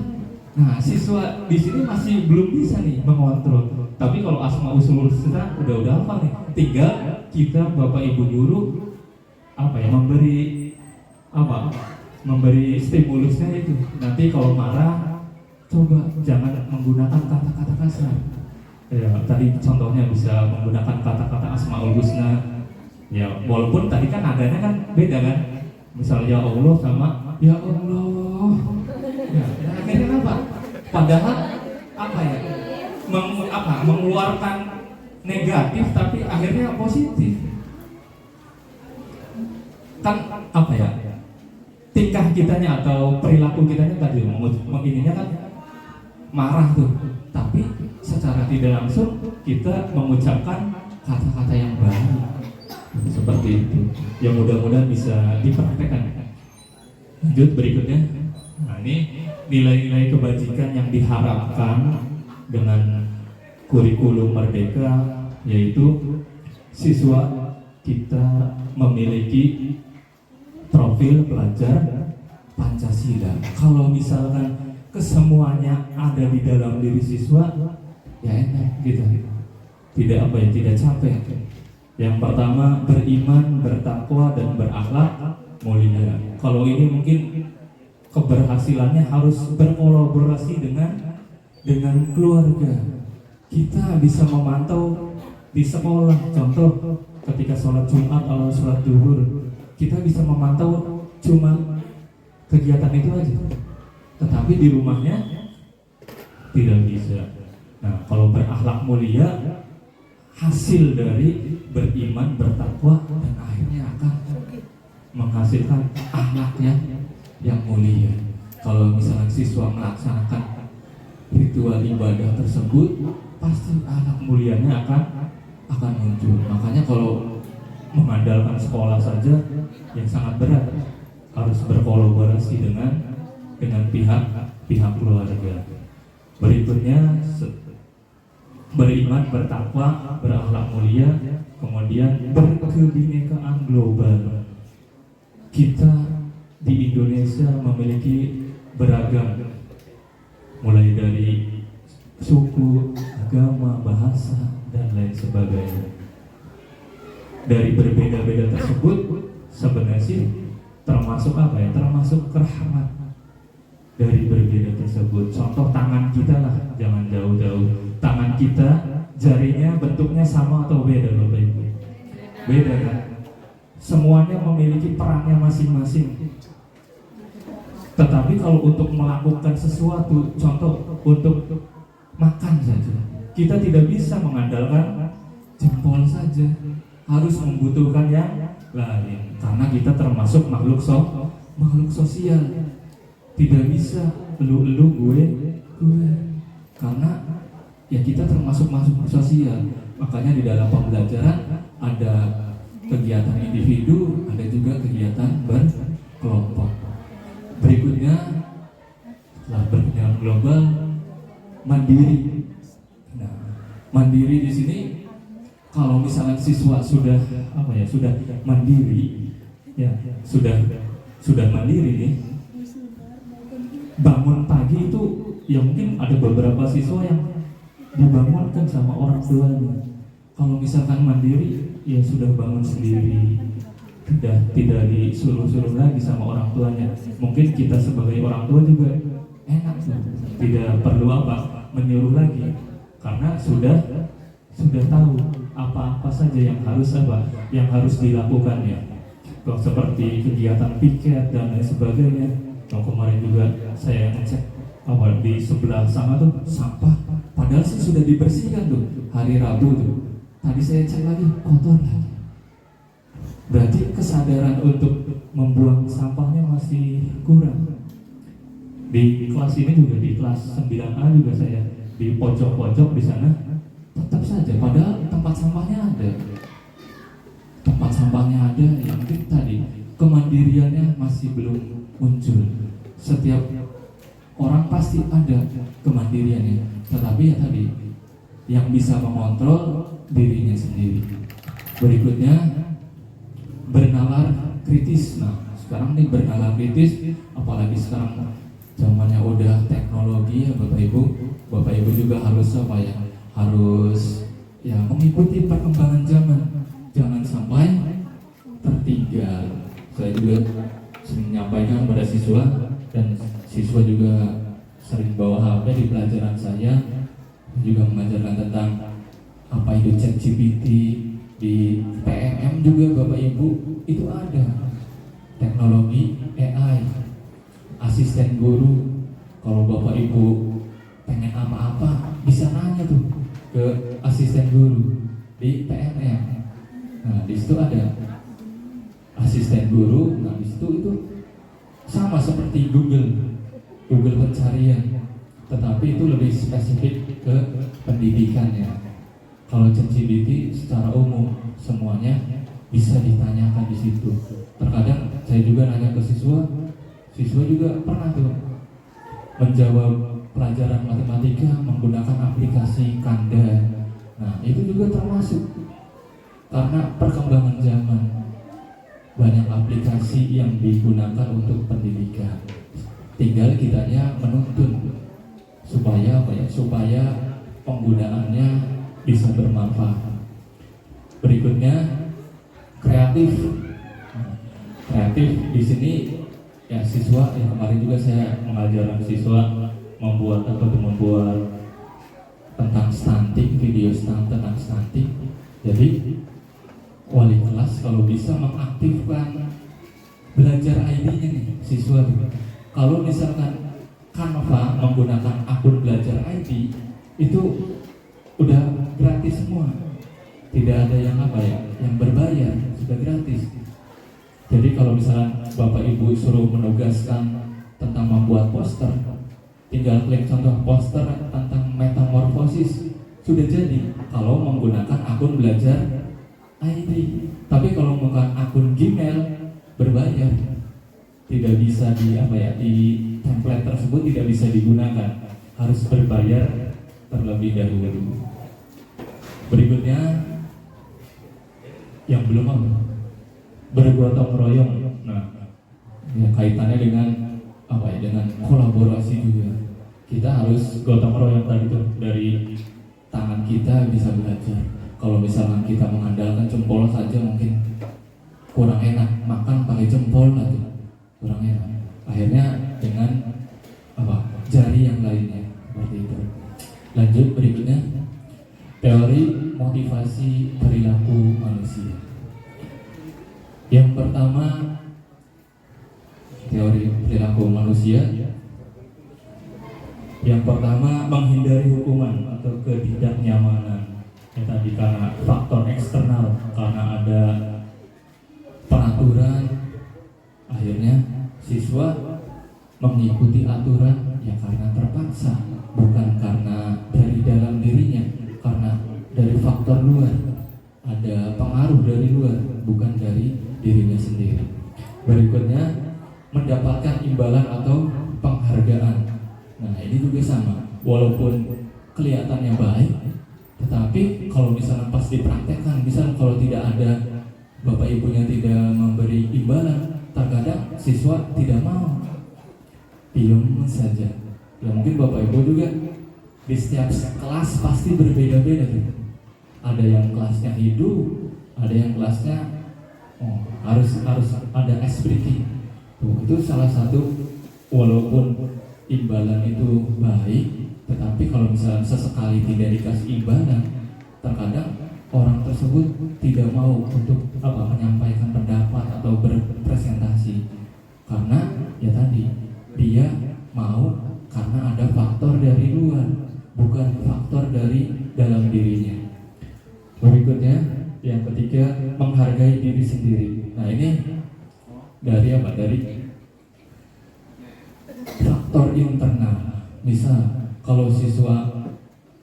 Nah, siswa di sini masih belum bisa nih mengontrol. Tapi kalau asma usul husna udah hafal nih. Tinggal kita Bapak Ibu guru memberi stimulusnya itu. Nanti kalau marah, coba jangan menggunakan kata-kata kasar. Ya, tadi contohnya bisa menggunakan kata-kata asmaul husna. Ya, walaupun tadi kan adanya kan beda kan. Misalnya ya Allah sama ya Allah. Ya, akhirnya apa? Padahal mengeluarkan negatif tapi akhirnya positif. Kan tingkah kitanya atau perilaku kitanya tadi menginginnya kan marah tuh, tapi secara tidak langsung kita mengucapkan kata-kata yang baik seperti itu. Ya mudah-mudahan bisa dipraktekkan. Lanjut berikutnya. Nah, ini nilai-nilai kebajikan yang diharapkan dengan kurikulum merdeka, yaitu siswa kita memiliki profil pelajar Pancasila. Kalau misalkan kesemuanya ada di dalam diri siswa, ya enak gitu. Tidak tidak capek. Yang pertama, beriman, bertakwa, dan berakhlak mulia. Kalau ini mungkin keberhasilannya harus berkolaborasi dengan keluarga. Kita bisa memantau di sekolah, contoh ketika sholat Jumat atau sholat Zuhur, kita bisa memantau cuma kegiatan itu aja, tetapi di rumahnya tidak bisa. Nah, kalau berakhlak mulia, hasil dari beriman, bertakwa, dan akhirnya akan menghasilkan akhlaknya yang mulia. Kalau misalnya siswa melaksanakan ritual ibadah tersebut, pasti akhlak mulianya akan muncul. Makanya kalau mengandalkan sekolah saja yang sangat berat, harus berkolaborasi dengan pihak keluarga. Berikutnya, beriman, bertakwa, berakhlak mulia, kemudian berkebinekaan global. Kita di Indonesia memiliki beragam, mulai dari suku, agama, bahasa, dan lain sebagainya. Dari berbeda-beda tersebut sebenarnya sih termasuk termasuk kerahmat dari berbeda tersebut. Contoh tangan kita lah, jangan jauh-jauh. Tangan kita, jarinya bentuknya sama atau beda Bapak Ibu? Beda kan? Semuanya memiliki perannya masing-masing. Tetapi kalau untuk melakukan sesuatu, contoh untuk makan saja, kita tidak bisa mengandalkan jempol saja, harus membutuhkan yang lain. Karena kita termasuk makhluk sosial. Tidak bisa elu gue, karena ya kita termasuk makhluk sosial. Makanya di dalam pembelajaran ada kegiatan individu, ada juga kegiatan berkelompok. Berikutnya, setelah berkegiatan global, mandiri. Nah, mandiri di sini, kalau misalnya siswa sudah mandiri, ya sudah mandiri nih, bangun pagi itu ya mungkin ada beberapa siswa yang dibangunkan sama orang tuanya. Kalau misalkan mandiri, ya sudah bangun sendiri, tidak disuruh-suruh lagi sama orang tuanya. Mungkin kita sebagai orang tua juga enak tuh, tidak perlu menyuruh lagi, karena sudah tahu apa saja yang harus dilakukannya. Kalau seperti kegiatan piket dan lain sebagainya. Kalau kemarin juga saya ngecek di sebelah sana tuh sampah, padahal sih sudah dibersihkan tuh hari Rabu tuh. Tadi saya cek lagi, kotor lagi. Berarti kesadaran untuk membuang sampahnya masih kurang. Di kelas ini juga, di kelas 9A juga saya di pojok-pojok di sana, tetap saja padahal tempat sampahnya ada. Tempat sampahnya ada, yang penting tadi kemandiriannya masih belum muncul. Setiap orang pasti ada kemandiriannya, tetapi ya tadi yang bisa mengontrol dirinya sendiri. Berikutnya, bernalar kritis. Nah, sekarang nih bernalar kritis, apalagi sekarang zamannya udah teknologi ya Bapak Ibu juga harus harus mengikuti perkembangan zaman, jangan sampai tertinggal. Saya juga sering menyampaikan pada siswa, dan siswa juga sering bawa HP di pelajaran saya, juga mengajarkan tentang apa itu ChatGPT. Di PMM juga Bapak Ibu itu ada teknologi AI, asisten guru. Kalau Bapak Ibu pengen apa-apa bisa nanya tuh ke asisten guru di PMM. Nah, di situ ada asisten guru. Nah, di situ itu sama seperti Google pencarian, tetapi itu lebih spesifik ke pendidikannya. Kalau ChatGPT secara umum semuanya bisa ditanyakan di situ. Terkadang saya juga nanya ke siswa juga pernah tuh menjawab pelajaran matematika menggunakan aplikasi Kanda. Nah, itu juga termasuk karena perkembangan zaman. banyak aplikasi yang digunakan untuk pendidikan. Tinggal kitanya menuntun supaya apa ya? Supaya penggunaannya bisa bermanfaat. Berikutnya kreatif. Kreatif di sini ya siswa yang kemarin juga saya mengajarkan siswa membuat tentang stunting, video tentang stunting. Jadi wali kelas kalau bisa mengaktifkan belajar ID-nya nih siswa. Kalau misalkan Canva menggunakan akun belajar ID itu udah gratis semua, tidak ada yang yang berbayar, sudah gratis. Jadi kalau misalnya Bapak Ibu suruh menugaskan tentang membuat poster, tinggal klik contoh poster tentang metamorfosis, sudah jadi kalau menggunakan akun belajar ID. Tapi kalau menggunakan akun Gmail berbayar, tidak bisa di template tersebut tidak bisa digunakan, harus berbayar terlebih dahulu. Berikutnya yang belum bergotong royong. Nah, ya kaitannya dengan dengan kolaborasi juga. Kita harus gotong royong tadi tuh, dari tangan kita bisa belajar. Kalau misalnya kita mengandalkan jempol saja mungkin kurang enak, makan pakai jempol aja kurang enak. Akhirnya dengan jari yang lainnya seperti itu. Lanjut berikutnya, teori motivasi perilaku manusia. Yang pertama, teori perilaku manusia. Yang pertama, menghindari hukuman atau ketidaknyamanan. Yang tadi karena faktor eksternal, karena ada peraturan, akhirnya siswa mengikuti aturan ya karena terpaksa, bukan karena dari dalam dirinya, karena dari faktor luar, ada pengaruh dari luar, bukan dari dirinya sendiri. Berikutnya, mendapatkan imbalan atau penghargaan. Nah, ini juga sama, walaupun kelihatannya baik, tetapi kalau misalnya pas dipraktekkan, misalnya kalau tidak ada bapak ibunya tidak memberi imbalan, terkadang siswa tidak mau, diam saja. Ya mungkin bapak ibu juga di setiap kelas pasti berbeda-beda. Ada yang kelasnya hidup, ada yang kelasnya harus ada espriti. Itu salah satu, walaupun imbalan itu baik, tetapi kalau misalnya sesekali tidak dikasih imbalan, terkadang orang tersebut tidak mau untuk menyampaikan pendapat atau berpresentasi, karena ya tadi dia mau karena ada faktor dari luar, bukan faktor dari dalam dirinya. Berikutnya, yang ketiga, menghargai diri sendiri. Nah, ini dari Dari faktor internal. Misal, kalau siswa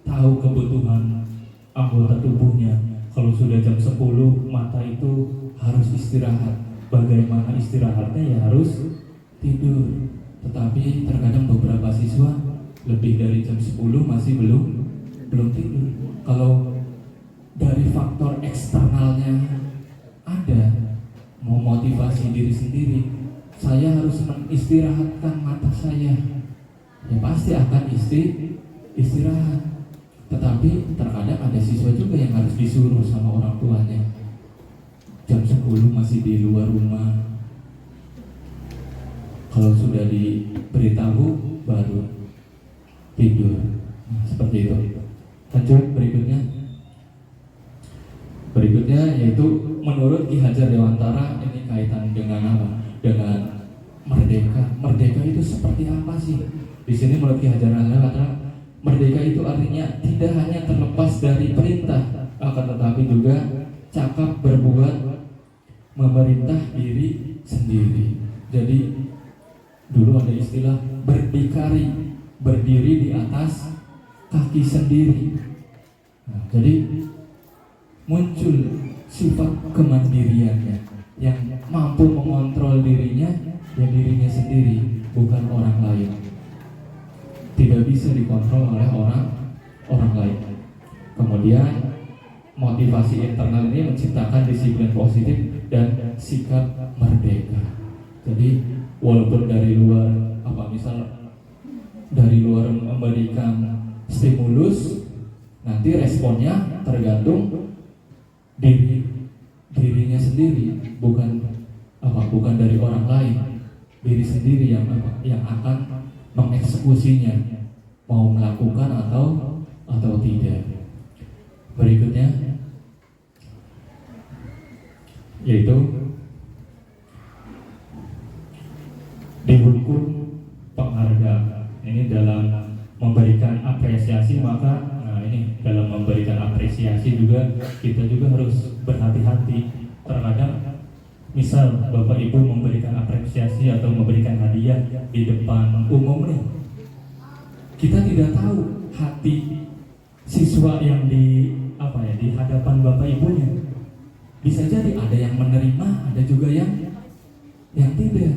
tahu kebutuhan anggota tubuhnya, kalau sudah jam 10 mata itu harus istirahat. Bagaimana istirahatnya? Ya harus tidur. Tetapi terkadang beberapa siswa lebih dari jam 10 masih belum tidur. Kalau dari faktor eksternalnya ada, mau motivasi diri sendiri, saya harus mengistirahatkan mata saya, ya pasti akan istirahat. Tetapi terkadang ada siswa juga yang harus disuruh sama orang tuanya, jam 10 masih di luar rumah. Kalau sudah diberitahu baru tidur. Nah, seperti itu. Lanjut berikutnya yaitu menurut Ki Hajar Dewantara, ini kaitan dengan apa? Dengan merdeka. Merdeka itu seperti apa sih? Di sini menurut Ki Hajar Dewantara, merdeka itu artinya tidak hanya terlepas dari perintah, akan tetapi juga cakap berbuat memerintah diri sendiri. Jadi dulu ada istilah berdikari, berdiri di atas kaki sendiri. Nah, jadi muncul sifat kemandiriannya, yang mampu mengontrol dirinya, ya dirinya sendiri, bukan orang lain. Tidak bisa dikontrol oleh orang lain. Kemudian motivasi internal ini menciptakan disiplin positif dan sikap merdeka. Jadi walaupun dari luar misal dari luar memberikan stimulus, nanti responnya tergantung dirinya sendiri, bukan dari orang lain. Diri sendiri yang akan mengeksekusinya, mau melakukan atau tidak. Berikutnya yaitu dihukum penghargaan. Ini dalam memberikan apresiasi, maka ini dalam memberikan apresiasi juga kita juga harus berhati-hati. Terkadang misal Bapak Ibu memberikan apresiasi atau memberikan hadiah di depan umum nih, kita tidak tahu hati siswa yang di hadapan Bapak Ibunya. Bisa jadi ada yang menerima, ada juga yang tidak.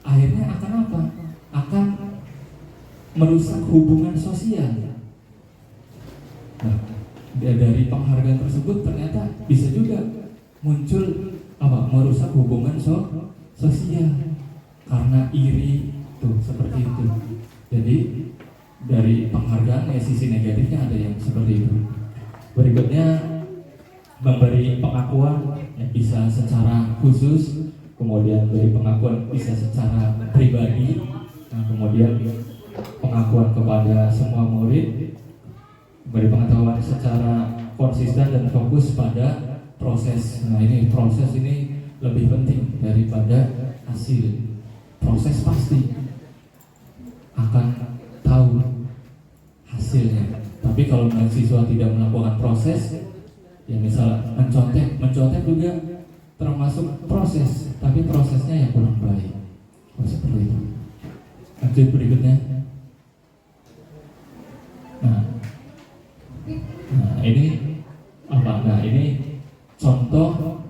Akhirnya akan apa? Akan merusak hubungan sosial. Nah, dari penghargaan tersebut ternyata bisa juga muncul merusak hubungan sosial karena iri tuh, seperti itu. Jadi dari penghargaan sisi negatifnya ada yang seperti itu. Berikutnya memberi pengakuan bisa secara khusus, kemudian beri pengakuan bisa secara pribadi, kemudian pengakuan kepada semua murid, beri pengetahuan secara konsisten dan fokus pada proses. Nah, ini proses ini lebih penting daripada hasil. Proses pasti akan tahu hasilnya. Tapi kalau mahasiswa tidak melakukan proses, ya misal mencontek juga termasuk proses, tapi prosesnya yang kurang baik. Seperti itu. Lanjut berikutnya. Nah, ini ini contoh,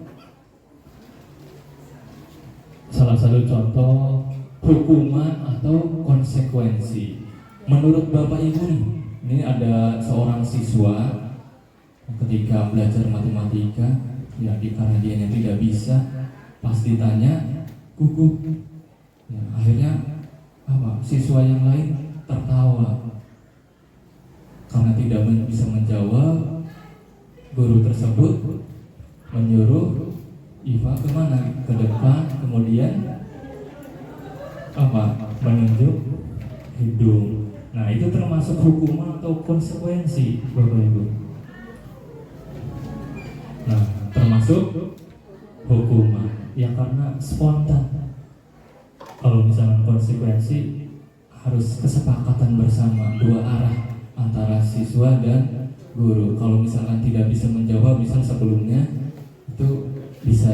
salah satu contoh hukuman atau konsekuensi. Menurut Bapak Ibu nih, ini ada seorang siswa ketika belajar matematika, ya karena dia tidak bisa, pas ditanya gugup. Ya, akhirnya siswa yang lain tertawa karena tidak bisa menjawab. Guru tersebut menyuruh Iva kemana? Ke depan, kemudian menunjuk hidung. Nah, itu termasuk hukuman atau konsekuensi, Bapak Ibu. Nah, termasuk hukuman yang karena spontan. Kalau misalnya konsekuensi harus kesepakatan bersama dua arah antara siswa dan guru. Kalau misalkan tidak bisa menjawab, misal sebelumnya itu bisa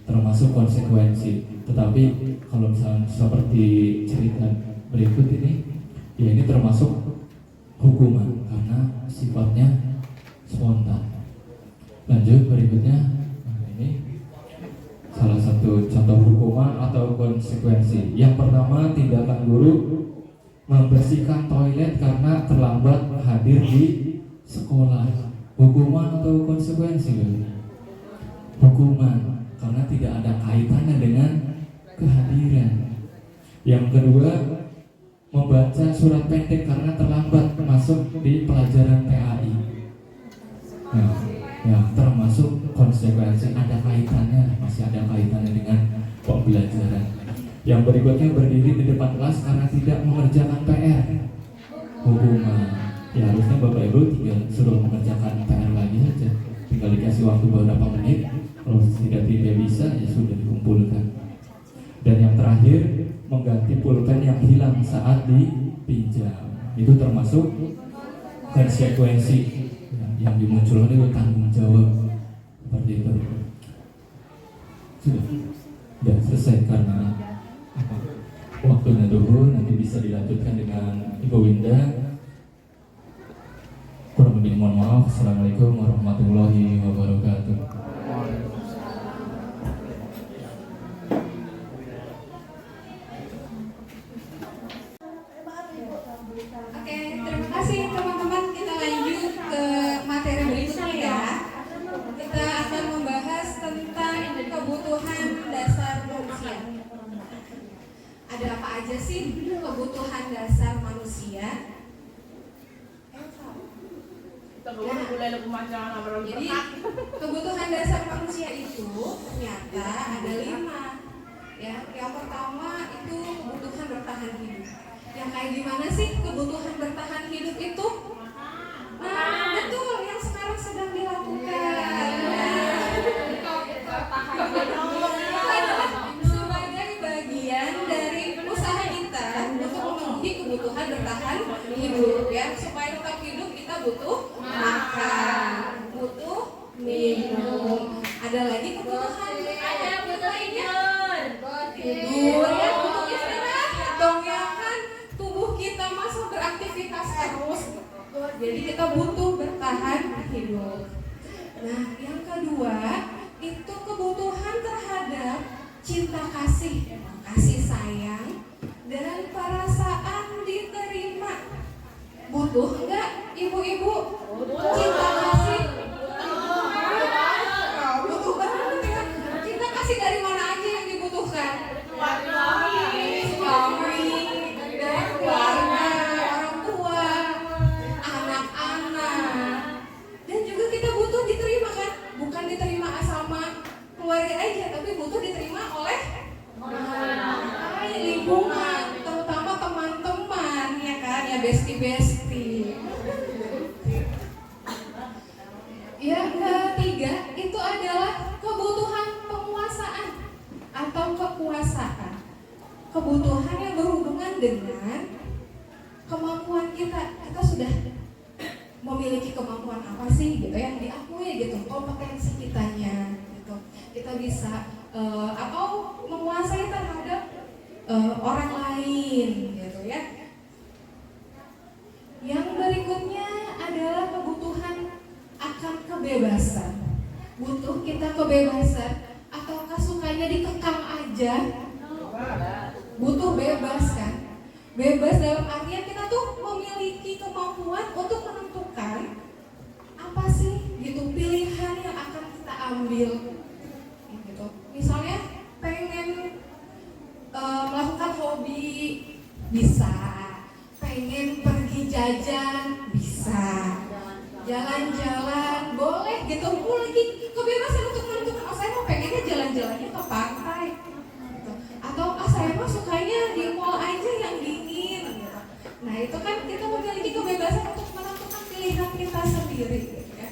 termasuk konsekuensi. Tetapi kalau misalnya seperti cerita berikut ini, ya ini termasuk hukuman karena sifatnya spontan. Lanjut berikutnya. Nah, ini salah satu contoh hukuman atau konsekuensi. Yang pertama, tindakan guru membersihkan toilet karena terlambat hadir di sekolah. Hukuman atau konsekuensi? Hukuman karena tidak ada kaitannya dengan kehadiran. Yang kedua, membaca surat pendek karena terlambat masuk di pelajaran PAI. Nah, ya termasuk konsekuensi, ada kaitannya, masih ada kaitannya dengan pembelajaran. Yang berikutnya, berdiri di depan kelas karena tidak mengerjakan PR. Hukuman. Ya harusnya Bapak Ibu tinggal suruh mengerjakan PR lagi saja. Tinggal dikasih waktu beberapa menit. Kalau tidak bisa, ya sudah dikumpulkan. Dan yang terakhir, mengganti pulpen yang hilang saat dipinjam. Itu termasuk konsekuensi yang dimunculkan itu tanggung jawab. Seperti itu. Sudah selesai karena waktunya dulu, nanti bisa dilanjutkan dengan Ibu Winda. Kurang lebih mohon maaf. Assalamualaikum warahmatullahi wabarakatuh. Oke, terima kasih teman-teman. Kita lanjut ke materi berikutnya ya. Kita akan membahas aja sih kebutuhan dasar manusia? Jadi kebutuhan dasar manusia itu ternyata ada 5. Ya, yang pertama itu kebutuhan bertahan hidup. Yang kayak gimana sih kebutuhan bertahan hidup itu? Nah, betul yang sekarang sedang dilakukan. Sebagai bagian dari usaha kita untuk memenuhi kebutuhan bertahan hidup, ya, supaya tetap hidup kita butuh makan, butuh minum. Ada lagi kebutuhan lainnya, tidur, ya, butuh istirahat dong, ya kan, tubuh kita masa beraktivitas terus, jadi kita butuh bertahan hidup. Nah, yang kedua itu kebutuhan terhadap cinta kasih, kasih sayang, dan perasaan diterima. Butuh enggak ibu-ibu cinta kasih? Butuh banget ya. Cinta kasih dari mana aja yang dibutuhkan? Suami, dari keluarga, orang tua, anak-anak. Dan juga kita butuh diterima kan? Bukan diterima sama keluarga aja, tapi butuh diterima oleh lingkungan, terutama teman-teman, ya kan, ya bestie-bestie. Yang ketiga itu adalah kebutuhan penguasaan atau kekuasaan. Kebutuhan yang berhubungan dengan kemampuan kita. Kita sudah memiliki kemampuan apa sih gitu yang diakui gitu, kompetensi kitanya gitu. Kita bisa atau menguasai terhadap orang lain gitu ya. Yang berikutnya adalah kebutuhan akan kebebasan. Butuh kita kebebasan ataukah sukanya dikekang aja? Butuh bebas kan? Bebas dalam artian kita tuh memiliki kemampuan untuk menentukan apa sih gitu pilihan yang akan kita ambil gitu. Misalnya pengen melakukan hobi bisa, pengen pergi jajan bisa, jalan-jalan boleh gitu, lagi kebebasan untuk menentukan. Oh, saya mau pengennya jalan-jalannya ke pantai gitu. Atau saya mah sukanya di mall aja yang dingin gitu. Nah itu kan kita memiliki kebebasan untuk menentukan pilihan kita sendiri gitu ya.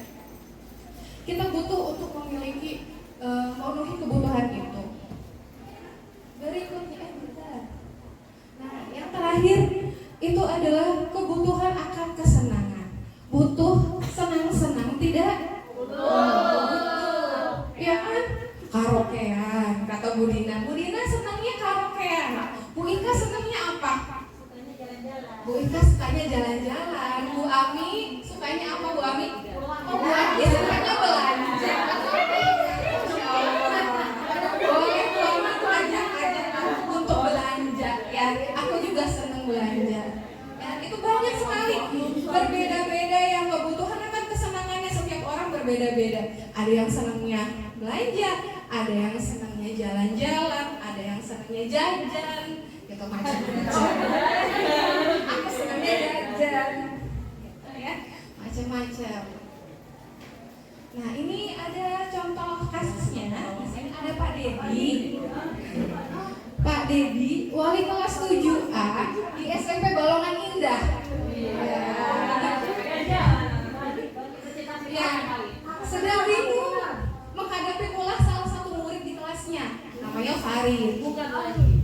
Kita butuh untuk memiliki memenuhi kebutuhan itu. Berikutnya bentar. Nah yang terakhir itu adalah kebutuhan akan kesenangan. Butuh senang-senang tidak? Butuh. Ya kan? Karaokean, kata Bu Dina. Bu Dina senangnya karaokean. Bu Ika senangnya apa? Bu Ika sukanya jalan-jalan. Bu Ami sukanya apa Bu Ami? Oh, Bu Ami sukanya belanja. Boleh Bu Ami tuh ajak-ajak aku untuk belanja. Ya, aku juga senang belanja. Ya, itu banyak sekali. Berbeda-beda yang kebutuhan akan kesenangannya setiap orang berbeda-beda. Ada yang senangnya belanja, ada yang senangnya jalan-jalan, ada yang senangnya jajan, gitu macam-macam. Aku senangnya jajan, gitu ya, macam-macam. Nah ini ada contoh kasusnya. Di sini ada Pak Dedi. Pak Dedi, wali kelas 7A di SMP Balongan Indah. Ya, sedang bingung menghadapi ulah salah satu murid di kelasnya, namanya Farid. Bukan lagi.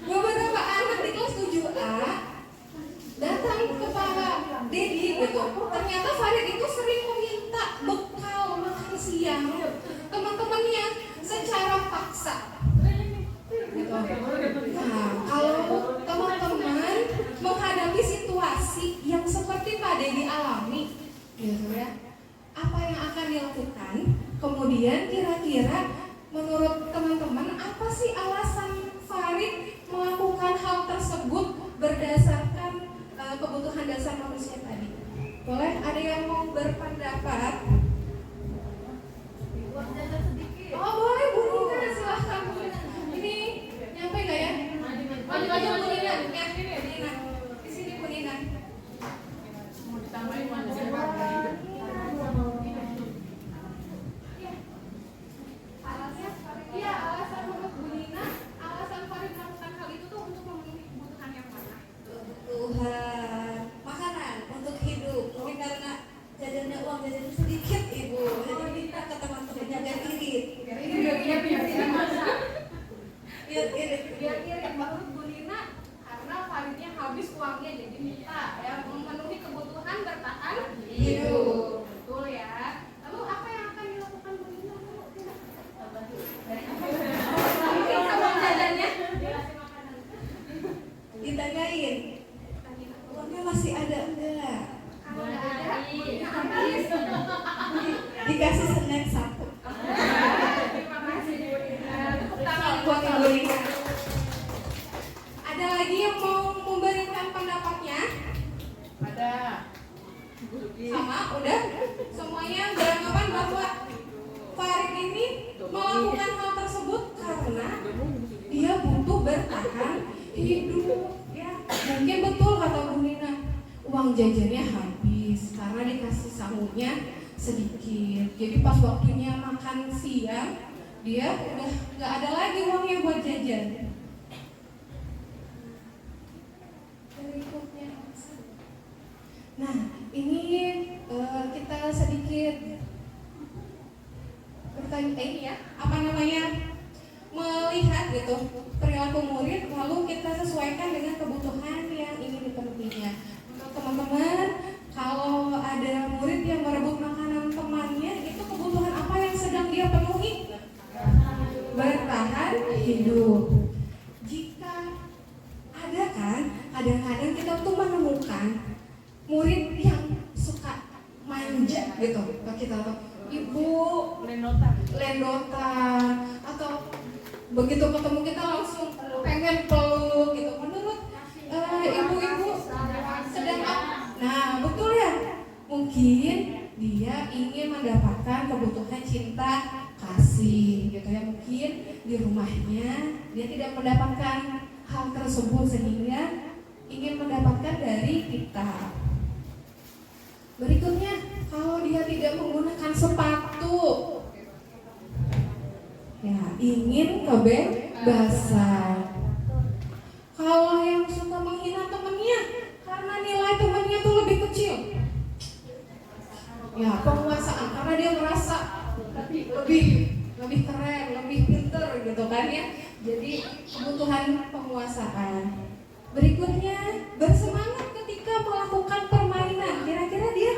Beberapa anak di kelas 7A datang ke Pak Dedi gitu. Ternyata Farid itu sering meminta bekal makan siang teman-temannya secara paksa. Gitu. Nah, kalau teman-teman menghadapi situasi yang seperti Pak Dedi alami, gitu ya, apa yang akan dilakukan? Kemudian kira-kira menurut teman-teman apa sih alasan Farid melakukan hal tersebut berdasarkan kebutuhan dasar manusia tadi? Boleh ada yang mau berpendapat? Oh boleh Bu Nina, silahkan. melakukan hal tersebut karena dia butuh bertahan hidup. Ya, mungkin betul kata Bu Nina, uang jajannya habis karena dikasih sahurnya sedikit. Jadi pas waktunya makan siang, dia udah nggak ada lagi uangnya buat jajan. Berikutnya, nah ini kita sedikit bertanya ini ya, apa namanya, melihat gitu perilaku murid, lalu kita sesuaikan dengan kebutuhan yang ingin dipenuhinya. Teman-teman, kalau ada murid yang merebut makanan temannya, itu kebutuhan apa yang sedang dia penuhi? Bertahan hidup. Jika ada kan, kadang-kadang kita tuh menemukan murid yang suka manja gitu ke kita tuh, ibu lendotan atau begitu ketemu kita langsung pengen peluk gitu. Menurut ibu-ibu sedang apa? Nah betul ya, mungkin dia ingin mendapatkan kebutuhan cinta kasih gitu ya. Mungkin di rumahnya dia tidak mendapatkan hal tersebut sehingga ingin mendapatkan dari kita. Berikutnya, kalau dia tidak menggunakan sepatu, ya ingin kebebasan. Kalau yang suka menghina temannya karena nilai temannya tuh lebih kecil, ya penguasaan karena dia merasa lebih keren, lebih pinter gitu kan ya. Jadi kebutuhan penguasaan. Berikutnya, bersemangat ketika melakukan permainan. Kira-kira dia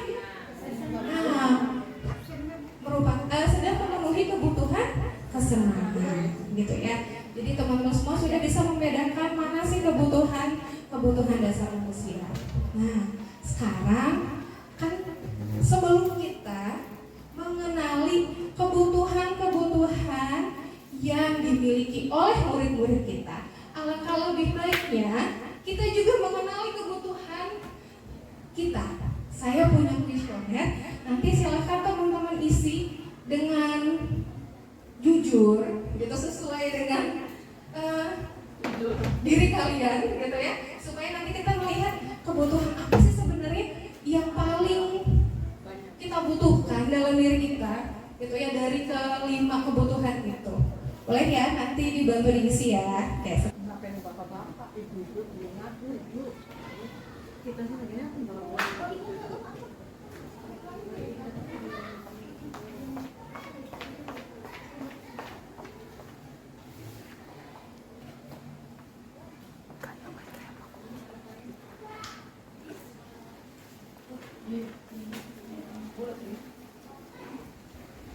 sedang memenuhi kebutuhan kesenangan gitu ya. Jadi teman-teman semua sudah bisa membedakan mana sih kebutuhan dasar manusia. Nah, sekarang kan sebelum kita mengenali kebutuhan-kebutuhan yang dimiliki oleh murid-murid kita, alangkah lebih baiknya kita juga mengenali kebutuhan kita. Saya punya kuesioner, nanti silakan teman-teman isi dengan jujur, gitu sesuai dengan diri kalian, gitu ya, supaya nanti kita melihat kebutuhan apa sih sebenarnya yang paling kita butuhkan dalam diri kita, gitu ya, dari kelima kebutuhan itu. Boleh ya, nanti dibantu diisi ya. Oke. Bapak-bapak, ibu-ibu, ibu, kita sebenarnya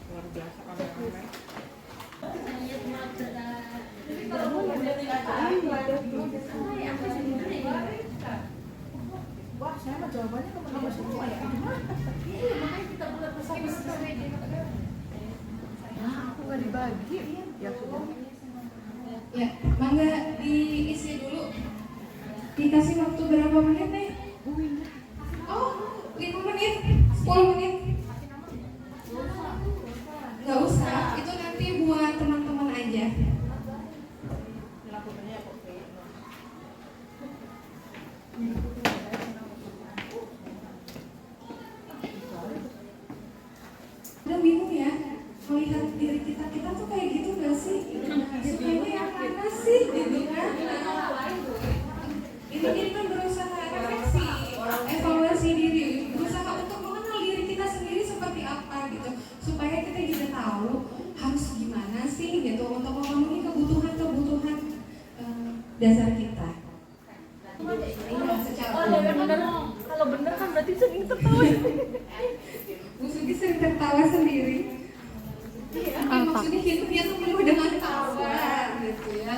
luar biasa rame-rame. Wah, saya mah jawabannya teman-teman semua ya. Iya, makanya kita buat bersama-sama. Nah, aku nggak dibagi. Ya sudah. Ya, mangga diisi dulu. Dikasih waktu berapa menit nih? Oh, 5 menit, 10 menit. Nggak usah, itu nanti buat teman-teman aja. Udah bingung ya, melihat diri kita tuh kayak gitu nggak sih? Sukanya yang mana sih, gitu kan? Ini kan berusaha refleksi, evaluasi diri, berusaha untuk mengenal diri kita sendiri seperti apa gitu, supaya kita juga tahu harus gimana sih gitu untuk memenuhi kebutuhan dasar kita. Kalau bener kan berarti sering tertawa. Bu Sugi sering tertawa sendiri. Iya, maksudnya hidupnya tuh penuh dengan tawa gitu ya.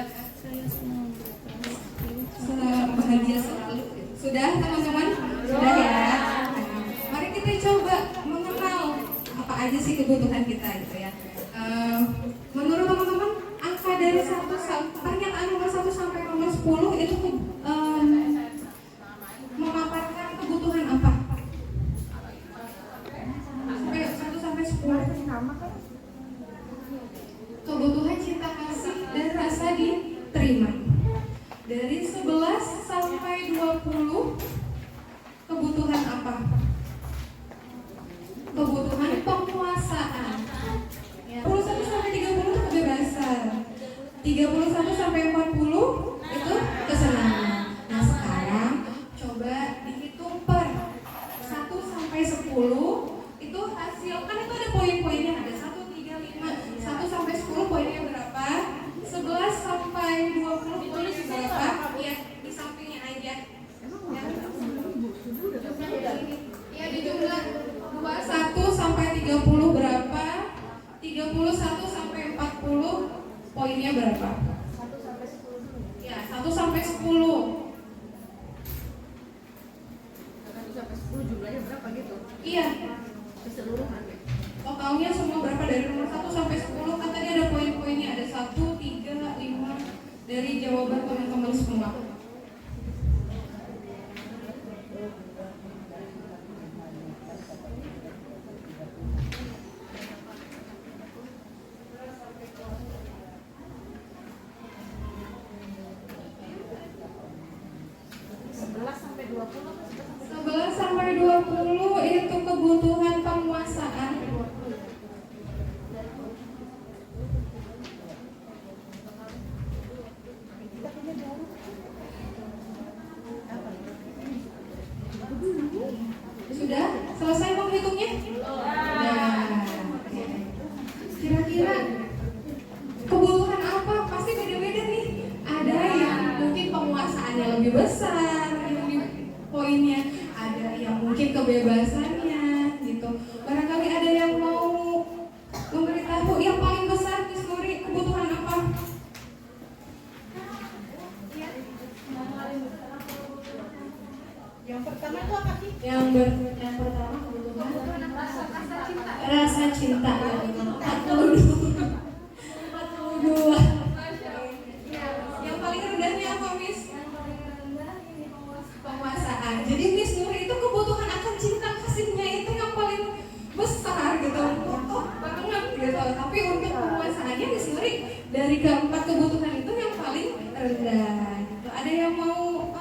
Bahagia selalu. Sudah teman-teman? Sudah ya. Mari kita coba mengenal apa aja sih kebutuhan kita gitu ya. Menurut teman-teman, angka dari 1 pernyataan nomor 1 sampai nomor 10 31 sampai 40 itu kesenangan. Nah sekarang coba dihitung per 1 sampai 10 itu hasil, kan itu ada poin-poinnya, ada 1, 3, 5, 1 sampai 10 poinnya berapa, 11 sampai 20 poinnya berapa, ya di sampingnya aja ya di jumlah 21 sampai 30 berapa, 31 sampai 40 poinnya berapa? 1 sampai 10 ya, 1 sampai 10 jumlahnya berapa gitu? iya Keseluruhan ya? totalnya semua berapa dari nomor 1 sampai 10 kan tadi ada poin-poinnya, ada 1, 3, 5 dari jawaban teman-teman semua. Sampai 20 11 sampai 20 itu kebutuhan penguasaan. Sudah selesai menghitungnya? Nah, kira-kira kebutuhan apa? Pasti beda-beda nih. Ada yang mungkin penguasaannya lebih besar, poinnya, ada yang mungkin kebebasannya gitu. Barangkali ada yang mau memberitahu yang paling besar di seluruh kebutuhan apa? yang pertama itu apa sih? Yang pertama kebutuhan rasa cinta. 42. Yang paling rendahnya apa, Miss? Penguasaan. Jadi Miss Nur itu kebutuhan akan cinta kasihnya itu yang paling besar gitu, pokok banget gitu. Tapi untuk penguasaannya Miss Nur dari keempat kebutuhan itu yang paling rendah. Gitu. Ada yang mau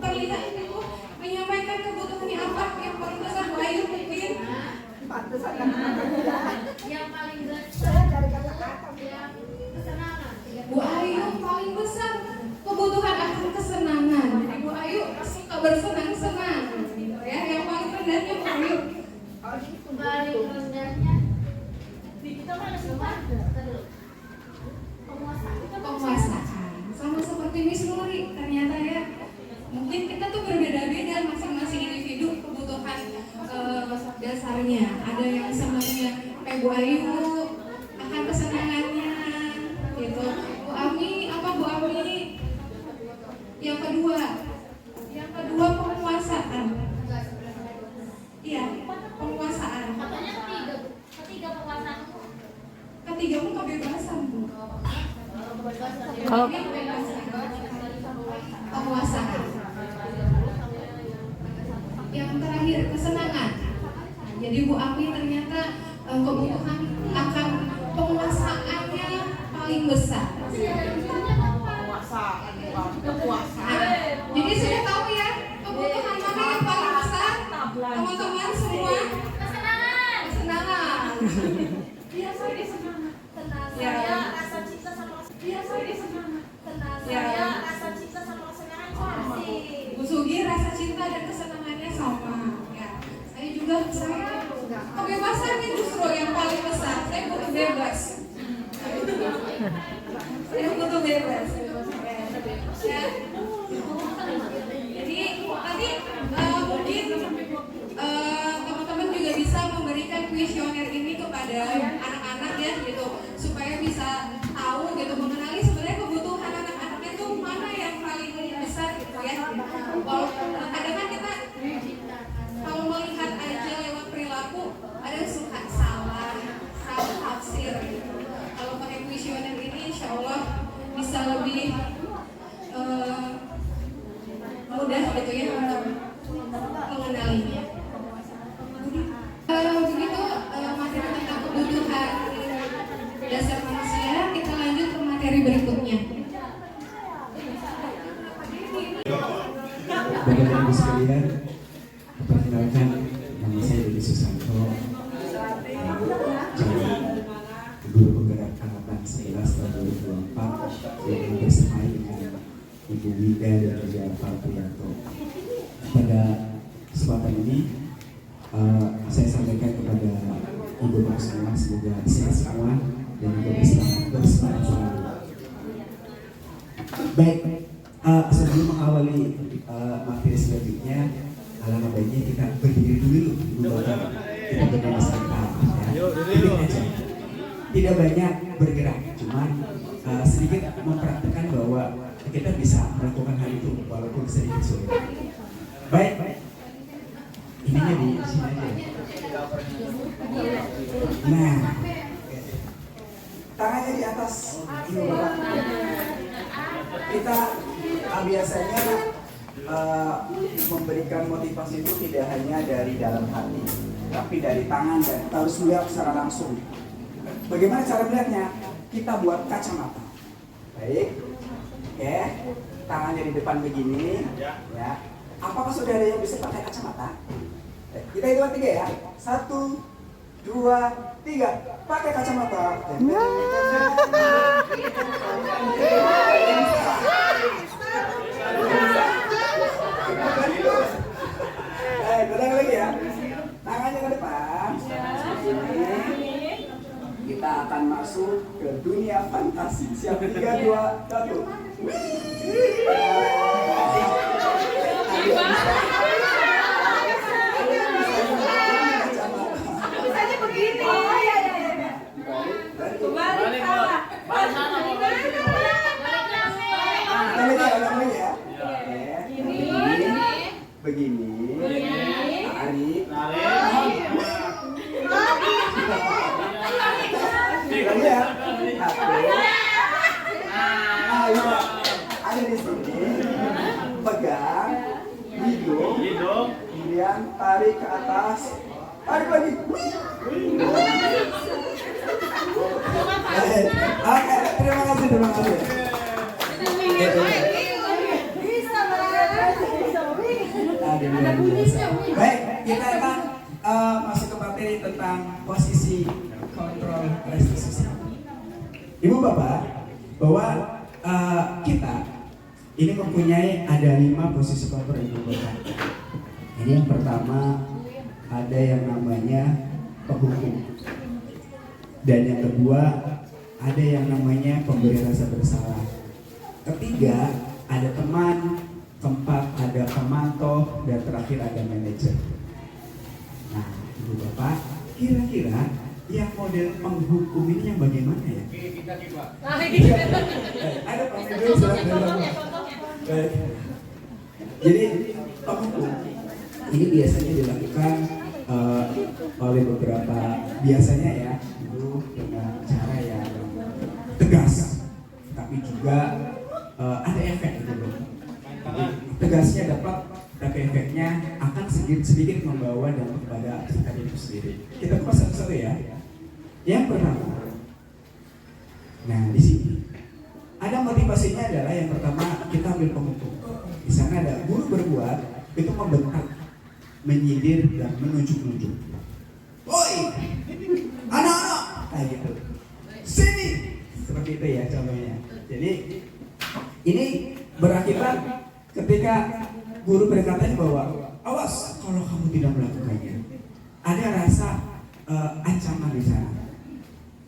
terlihat itu menyampaikan kebutuhannya apa yang paling besar? Bu Ayu mungkin. Yang paling besar dari kata-kata yang kesenangan. Bu Ayu paling besar kebutuhan akan kesenangan. Jadi Bu Ayu suka bersenang-senang gitu ya. Yang paling rendahnya Bu Ayu. Paling rendahnya di kita mana semua? Penguasaan. Sama seperti Miss Nuri ternyata ya. Mungkin kita tuh berbeda-beda masing-masing individu kebutuhan dasarnya. Ada yang senangnya kayak Bu Ayu akan kesenangannya gitu. Bu Ami apa Bu Ami? Yang kedua penguasaan. Iya, penguasaan. Katanya ketiga penguasaan. Ketiga pun kebebasan, Bu. Kalau Penguasaan. Yang terakhir kesenangan. Jadi Bu Ami ternyata kebutuhan akan penguasaannya paling besar. Jadi sudah tahu ya kebutuhan mana yang paling besar, teman-teman semua? Kesenangan. Biasa kesenangan. Ya. Rasa cinta sama Biasa kesenangan. ya. Rasa cinta sama kesenangan sama sih. Bu Sugi rasa cinta dan kesenangannya sama. Ya. Saya juga kebebasannya justru yang paling besar. Saya butuh bebas. Saya butuh bebas. Ya. Jadi tadi mungkin teman-teman juga bisa memberikan kuesioner ini kepada anak-anak ya gitu supaya bisa tahu gitu mengenali sebenarnya kebutuhan anak-anak itu mana yang paling besar gitu ya. Kalau kadang kan kita kalau melihat aja lewat perilaku ada suka salah tafsir gitu. Kalau pakai kuesioner ini insya Allah bisa lebih mudah gitu ya untuk mengenalinya. Begitu materi tentang kebutuhan dasar manusia, kita lanjut ke materi berikutnya. Bapak Ibu sekalian, perkenalkan nama saya Dedi Susanto, jadi guru penggerak anak-anak 11 tahun 2024 yang bersemai dengan Ibu Wida dan juga Pak Priyanto. Pada kesempatan ini saya sampaikan kepada Ibu Bapak semua, semoga sehat semua dan juga bersemangat selalu. Baik, sebelum mengawali materi selanjutnya, alangkah baiknya kita berdiri dulu, Ibu Bapak. Kita berdiri sebentar, ya. Duduk aja. Tidak banyak bergerak, cuman sedikit mempraktikkan bahwa kita bisa melakukan hal itu walaupun sedikit sulit. Baik, ininya di sini aja. Nah, tangannya di atas, Ibu Bapak. Kita biasanya memberikan motivasi itu tidak hanya dari dalam hati, tapi dari tangan, dan kita harus melihat secara langsung. Bagaimana cara melihatnya? Kita buat kacamata. Baik, oke, tangannya di depan begini, ya. Apakah sudah ada yang bisa pakai kacamata? Kita hitung 3 ya. 1, 2, 3. Pakai kacamata. Ulang lagi ya. Tangannya ke depan. Kita akan masuk ke dunia fantasi. Siap, 3, 2, 1. Misalnya begini. Oh iya. Balik salah. Ulang ya. Begini. Tarik. Ya. Ada di sini. Pegang. Hidung. Kemudian tarik ke atas. Tarik lagi. Oke, terima kasih. Baik, kita akan masuk ke materi tentang posisi kontrol restitusi. Ibu Bapak, bahwa kita ini mempunyai ada 5 posisi kontrol, Ibu Bapak. Ini yang pertama ada yang namanya penghukum, dan yang kedua ada yang namanya pemberi rasa bersalah. Ketiga ada teman, keempat ada pemantau, dan terakhir ada manajer. Nah, Ibu Bapak, kira-kira yang model penghukum ini yang bagaimana ya? Ada contohnya. Jadi penghukum ini biasanya dilakukan oleh beberapa, biasanya ya, itu dengan cara yang tegas, tapi juga ada efek gitu loh. Tegasnya dapat, tapi efeknya akan sedikit membawa dampak pada kita itu sendiri. Kita buka satu-satu ya. Yang pertama, nah di sini ada motivasinya adalah yang pertama kita ambil penghukum. Di sana ada guru berbuat itu membentak, menyindir dan menunjuk-nunjuk. Woi, anak-anak, kayak gitu. Sini, seperti itu ya contohnya. Jadi ini berakibat ketika guru berkata bahwa awas kalau kamu tidak melakukannya. Ada rasa ancaman di sana.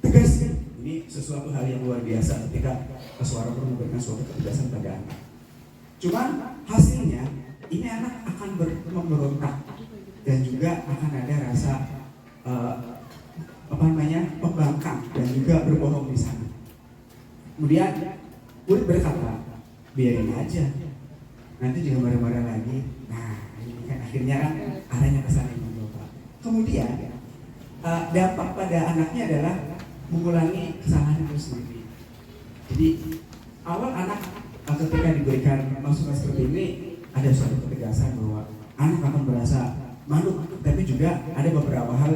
Tegas, ini sesuatu hal yang luar biasa ketika seorang guru memberikan suatu ketegasan pada anak. Cuman hasilnya ini anak akan memberontak dan juga akan ada rasa pembangkang dan juga berbohong di sana. Kemudian guru berkata, biarin aja, nanti juga marah-marah lagi. Nah, ini kan akhirnya kan arahnya ke sana, Ibu Bapak. Kemudian dampak pada anaknya adalah mengulangi kesalahan itu sendiri. Jadi awal anak ketika diberikan masukan seperti ini ada suatu ketegasan bahwa anak akan merasa malu, tapi juga ada beberapa hal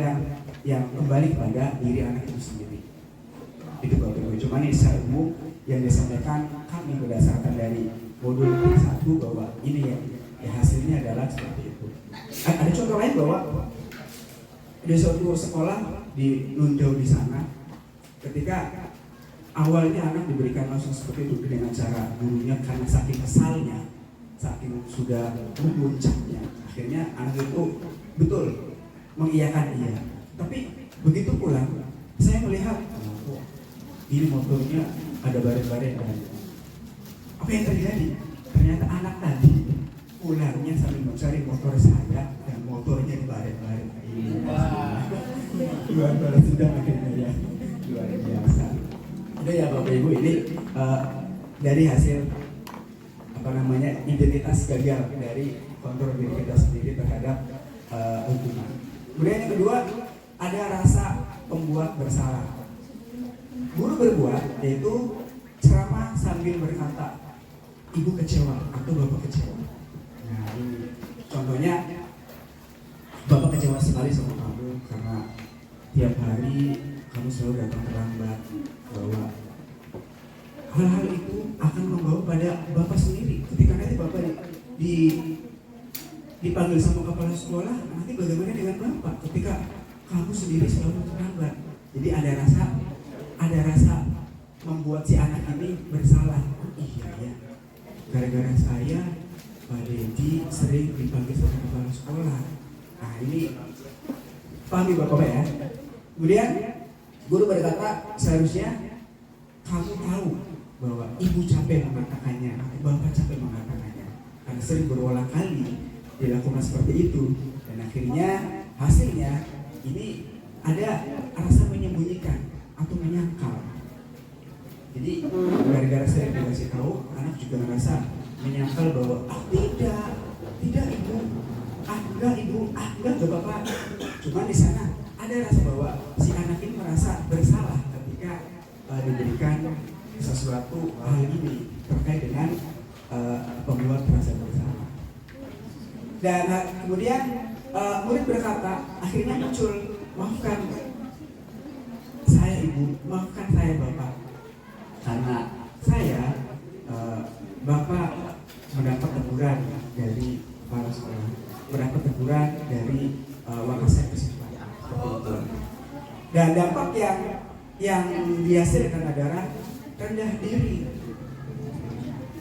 yang kembali kepada diri anak itu sendiri. Itu Bapak Ibu. Cuma ini secara umum yang disampaikan kami berdasarkan dari modul 1 bahwa ini ya hasilnya adalah seperti itu. Ada contoh lain bahwa di suatu sekolah di Nunjau di sana, ketika awalnya anak diberikan langsung seperti itu dengan cara gurunya karena saking kesalnya, saking sudah memuncaknya, akhirnya anak itu betul mengiyakan iya. Tapi begitu pulang, saya melihat oh, ini motornya ada baret-baret. Apa yang terjadi? Ternyata anak tadi pulangnya sambil mencari motor saya dan motornya dibaret-baret. Luar biasa sudah akhirnya ya, luar biasa. Udah ya Bapak Ibu, ini dari hasil identitas gagal dari kontrol diri kita sendiri terhadap hukuman. Kemudian yang kedua, ada rasa pembuat bersalah. Guru berbuat yaitu ceramah sambil berkata, ibu kecewa atau bapak kecewa. Nah ini contohnya, bapak kecewa sekali sama kamu karena tiap hari kamu selalu datang terlambat, bahwa hal-hal itu akan membawa pada bapak sendiri. Ketika nanti bapak dipanggil sama kepala sekolah, nanti bagaimana dengan bapak ketika kamu sendiri selalu terlambat. Jadi ada rasa membuat si anak ini bersalah. Oh, iya ya, gara-gara saya Pak Dedi sering dipanggil sama kepala sekolah. Nah ini pahami bapak ya. Kemudian guru berkata, seharusnya kamu tahu bahwa ibu capek mengatakannya, atau bapak capek mengatakannya, karena sering berulang kali dilakukan seperti itu, dan akhirnya hasilnya ini ada rasa menyembunyikan atau menyangkal. Jadi gara-gara sering dikasih tahu, anak juga merasa menyangkal bahwa tidak ibu, enggak bapak. Cuma di sana ada rasa bahwa si anak ini merasa bersalah ketika diberikan sesuatu hal ini terkait dengan pembuat rasa bersalah. Dan kemudian murid berkata, akhirnya muncul, maafkan saya ibu, maafkan saya bapak, karena saya bapak mendapat teguran dari kepala sekolah, mendapat teguran dari wakasek kesempatan seperti itu. Dan dampak yang dihasilkan adalah rendah diri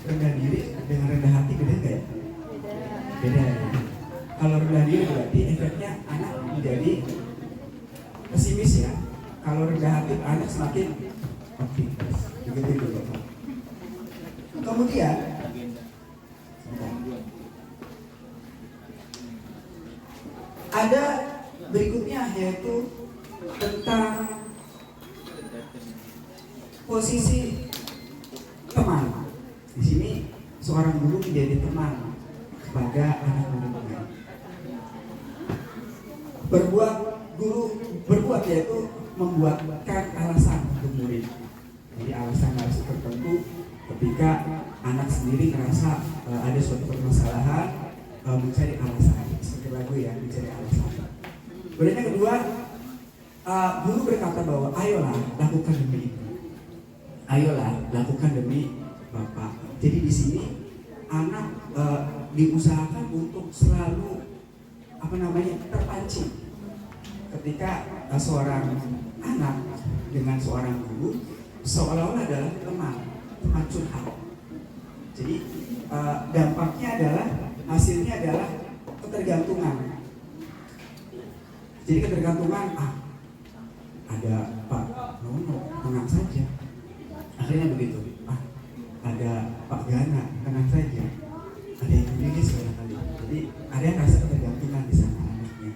dengan rendah hati beda nggak ya? Beda. Kalau rendah diri berarti efeknya anak menjadi pesimis ya. Kalau rendah hati anak semakin optimis. Begitu itu Bapak. Kemudian ada berikutnya yaitu tentang posisi teman. Di sini seorang guru menjadi teman kepada anak muridnya. Berbuat yaitu membuatkan alasan untuk murid. Jadi alasan-alasan tertentu ketika anak sendiri merasa ada suatu permasalahan, mencari alasan. Seperti lagu ya, mencari alasan. Kemudian yang kedua, guru berkata bahwa ayolah lakukan demi ibu, ayolah lakukan demi bapak. Jadi di sini anak diusahakan untuk selalu terpancing ketika seorang anak dengan seorang guru seolah-olah adalah teman curhat. Jadi dampaknya adalah, hasilnya adalah ketergantungan. Jadi ketergantungan, ada Pak Nono, tenang saja. Akhirnya begitu. Ada Pak Gana, tenang saja. Ada yang rilis barangkali. Jadi ada yang rasa ketergantungan di sana anaknya.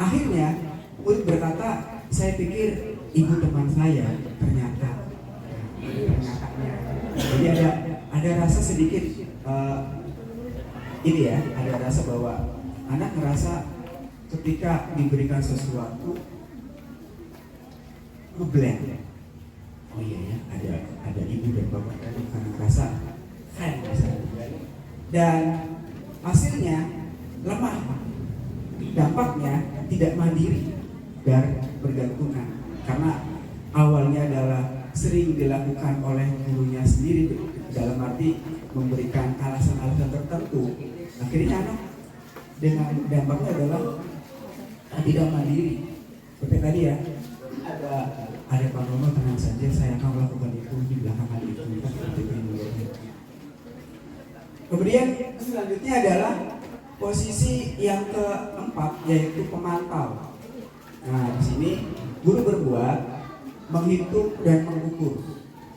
Akhirnya murid berkata, saya pikir ibu teman saya, ternyata. Jadi ada rasa sedikit ini ya, ada rasa bahwa anak merasa ketika diberikan sesuatu ngeblank. Oh iya ya, ada ibu dan bapak tadi karena merasa kan misalnya. Dan hasilnya lemah. Dampaknya tidak mandiri dan bergantungan. Karena awalnya adalah sering dilakukan oleh gurunya sendiri dalam arti memberikan alasan-alasan tertentu. Akhirnya anak dengan dampaknya adalah tidak mandiri. Seperti tadi ya, ada Pak Romo tenang saja. saja saya akan melakukan itu di belakangan itu. Kemudian selanjutnya adalah posisi yang keempat, yaitu pemantau. Nah, di sini guru berbuat, menghitung dan mengukur.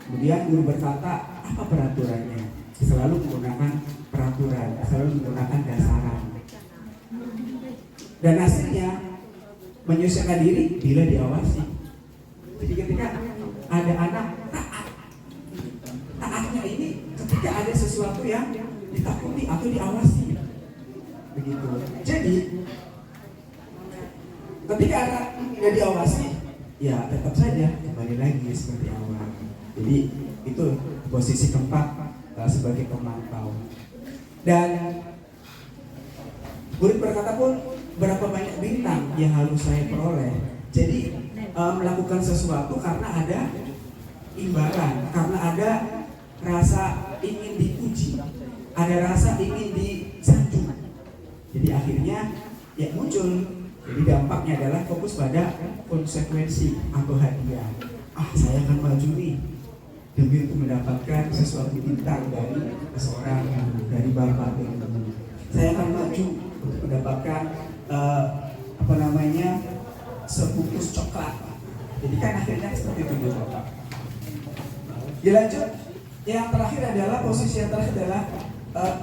Kemudian guru berkata, apa peraturannya? Selalu menggunakan peraturan, selalu menggunakan dasaran. Dan hasilnya menyesuaikan diri bila diawasi. Jadi ketika ada anak taat, taatnya ini ketika ada sesuatu yang ditakuti atau diawasi, begitu. Jadi ketika anak tidak diawasi, ya tetap saja kembali lagi seperti awal. Jadi itu posisi keempat sebagai pemantau. Dan guru berkata pun, berapa banyak bintang yang harus saya peroleh. Jadi melakukan sesuatu karena ada imbalan, karena ada rasa ingin dipuji, ada rasa ingin disanjung. Jadi akhirnya ya muncul. Jadi dampaknya adalah fokus pada konsekuensi atau hadiah. Saya akan maju nih demi untuk mendapatkan sesuatu bintang dari seseorang, dari bapak. Saya akan maju untuk mendapatkan sebungkus coklat. Jadi kan akhirnya seperti itu bapak. Dilanjut, yang terakhir adalah posisi yang terakhir adalah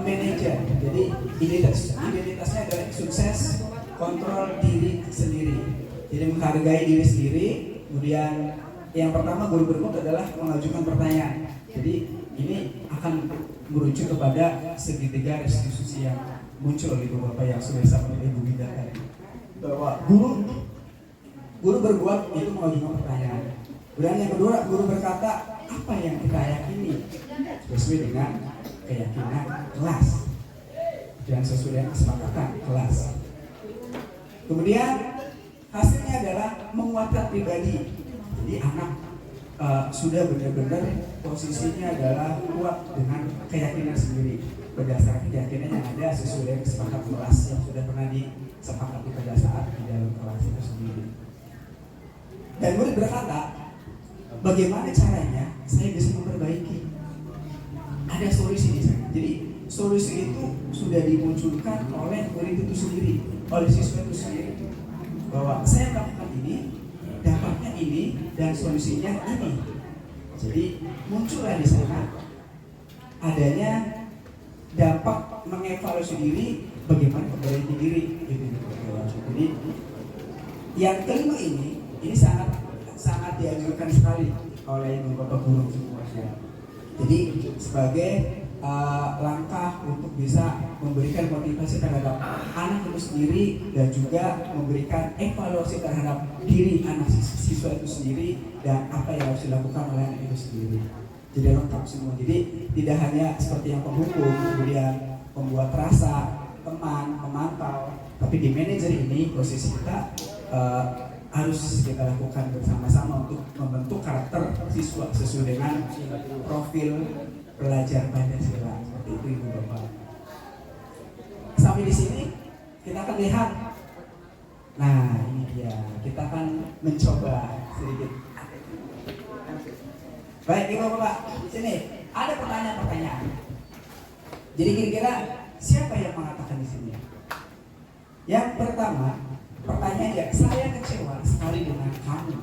manajer. Jadi identitasnya adalah sukses, kontrol diri sendiri. Jadi menghargai diri sendiri. Kemudian yang pertama guru berikut adalah mengajukan pertanyaan. Jadi ini akan merujuk kepada segitiga restitusi yang muncul itu bapak yang sudah disampaikan oleh Ibu Bida tadi. Bahwa guru berbuat itu mengajukan pertanyaan. Kemudian yang kedua, guru berkata apa yang kita yakini sesuai dengan keyakinan kelas dan sesuai dengan kesepakatan kelas. Kemudian hasilnya adalah menguatkan pribadi. Jadi anak sudah benar-benar posisinya adalah kuat dengan keyakinan sendiri berdasarkan keyakinan yang ada sesuai dengan kesepakatan kelas yang sudah pernah disepakati pada saat di dalam kelas itu sendiri. Dan murid berkata, bagaimana caranya saya bisa memperbaiki? Ada solusi di sana. Jadi solusi itu sudah dimunculkan oleh murid itu sendiri, oleh siswa itu sendiri. Bahwa saya melakukan ini, dampaknya ini, dan solusinya ini. Jadi muncullah di sana adanya dampak mengevaluasi diri, bagaimana memperbaiki diri. Jadi yang kelima ini sangat dianjurkan sekali oleh bapak guru semuanya. Jadi sebagai langkah untuk bisa memberikan motivasi terhadap anak itu sendiri dan juga memberikan evaluasi terhadap diri anak siswa itu sendiri dan apa yang harus dilakukan oleh anak itu sendiri. Jadi lengkap semua. Jadi tidak hanya seperti yang penghukum, kemudian pembuat rasa, teman, pemantau, tapi di manajer ini posisi kita harus kita lakukan bersama-sama untuk membentuk karakter siswa sesuai dengan profil pelajar Pancasila. Seperti itu Ibu Bapak. Sampai di sini kita akan lihat. Nah ini dia, kita akan mencoba sedikit. Baik Ibu Bapak, di sini ada pertanyaan-pertanyaan. Jadi kira-kira siapa yang mengatakan di sini? Yang pertama, pertanyaannya, saya kecewa sekali dengan kamu.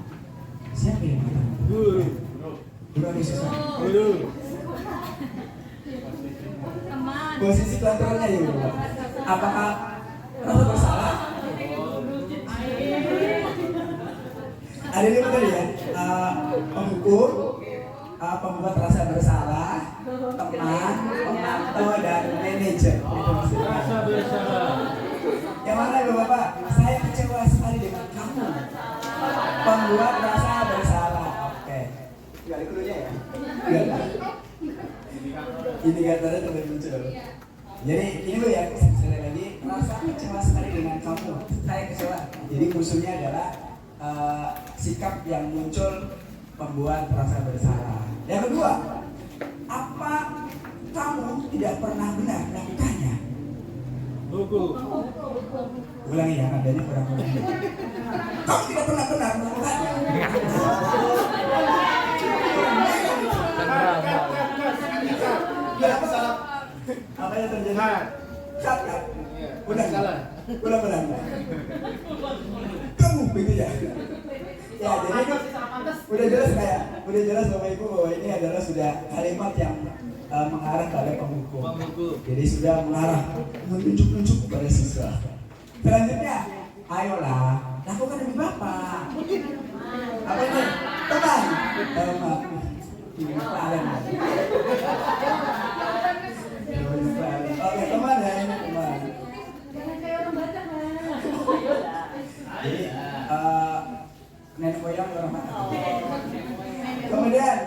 Siapa yang mengatakan? Guru ada susah. Posisi kontrolnya ya Bapak. Apakah rasa bersalah? Ada ini betul ya. Penghukum, pembuat rasa bersalah, teman, pemantau dan manajer. Rasa bersalah. Yang mana ya Bapak? Saya kecewa sekali dengan kamu. Pembuat rasa bersalah. Oke. Gali dulunya ya. Indikatornya terus muncul. Jadi ini lo ya, sekali lagi rasa kecewa sekali dengan kamu. Saya kecewa. Jadi musuhnya adalah sikap yang muncul membuat rasa bersalah. Yang kedua, apa kamu tidak pernah benar melakukannya? Ulangi ya, nadanya kurang lebih. Kamu tidak pernah benar melakukannya. yang terjadi? Cut kan? Ulang. Kamu gitu ya. Ya, jadi itu udah jelas Bapak Ibu bahwa ini adalah sudah kalimat yang mengarah pada pemukul. Jadi sudah mengarah menunjuk-nunjuk kepada siswa. Selanjutnya, ayolah lakukan demi Bapak. Apa ini? Teman. Oke, teman ya, ini teman. Jadi nenek moyang orang mana? Kemudian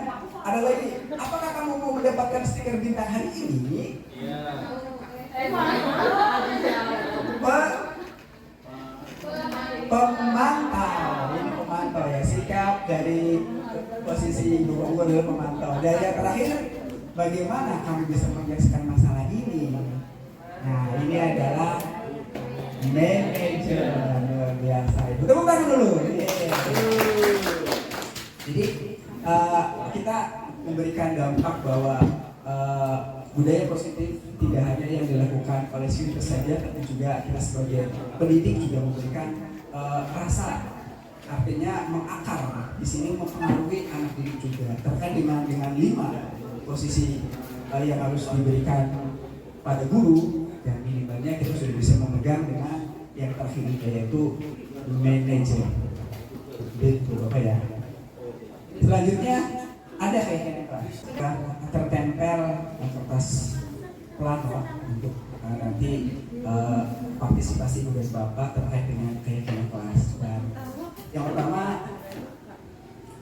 ada lagi. Apakah kamu mau mendapatkan stiker bintang hari ini? Pemantau. Ini pemantau ya. Sikap dari posisi ibu guru adalah pemantau. Dan yang terakhir, bagaimana kamu bisa menjelaskan masalah ini? Nah, ini adalah manajer. Luar biasa. Tepuk tangan dulu. Jadi kita memberikan dampak bahwa budaya positif tidak hanya yang dilakukan oleh siswa saja, tapi juga kita sebagai pendidik juga memberikan rasa, artinya mengakar di sini mempengaruhi anak didik juga terkait dengan 5 posisi yang harus diberikan pada guru, dan minimalnya kita sudah bisa memegang dengan yang terakhir yaitu manajer. Begitu Bapak ya. Selanjutnya ada keyakinan kelas tertempel kertas plano untuk nanti partisipasi dari Bapak terkait dengan keyakinan kelas. Dan yang pertama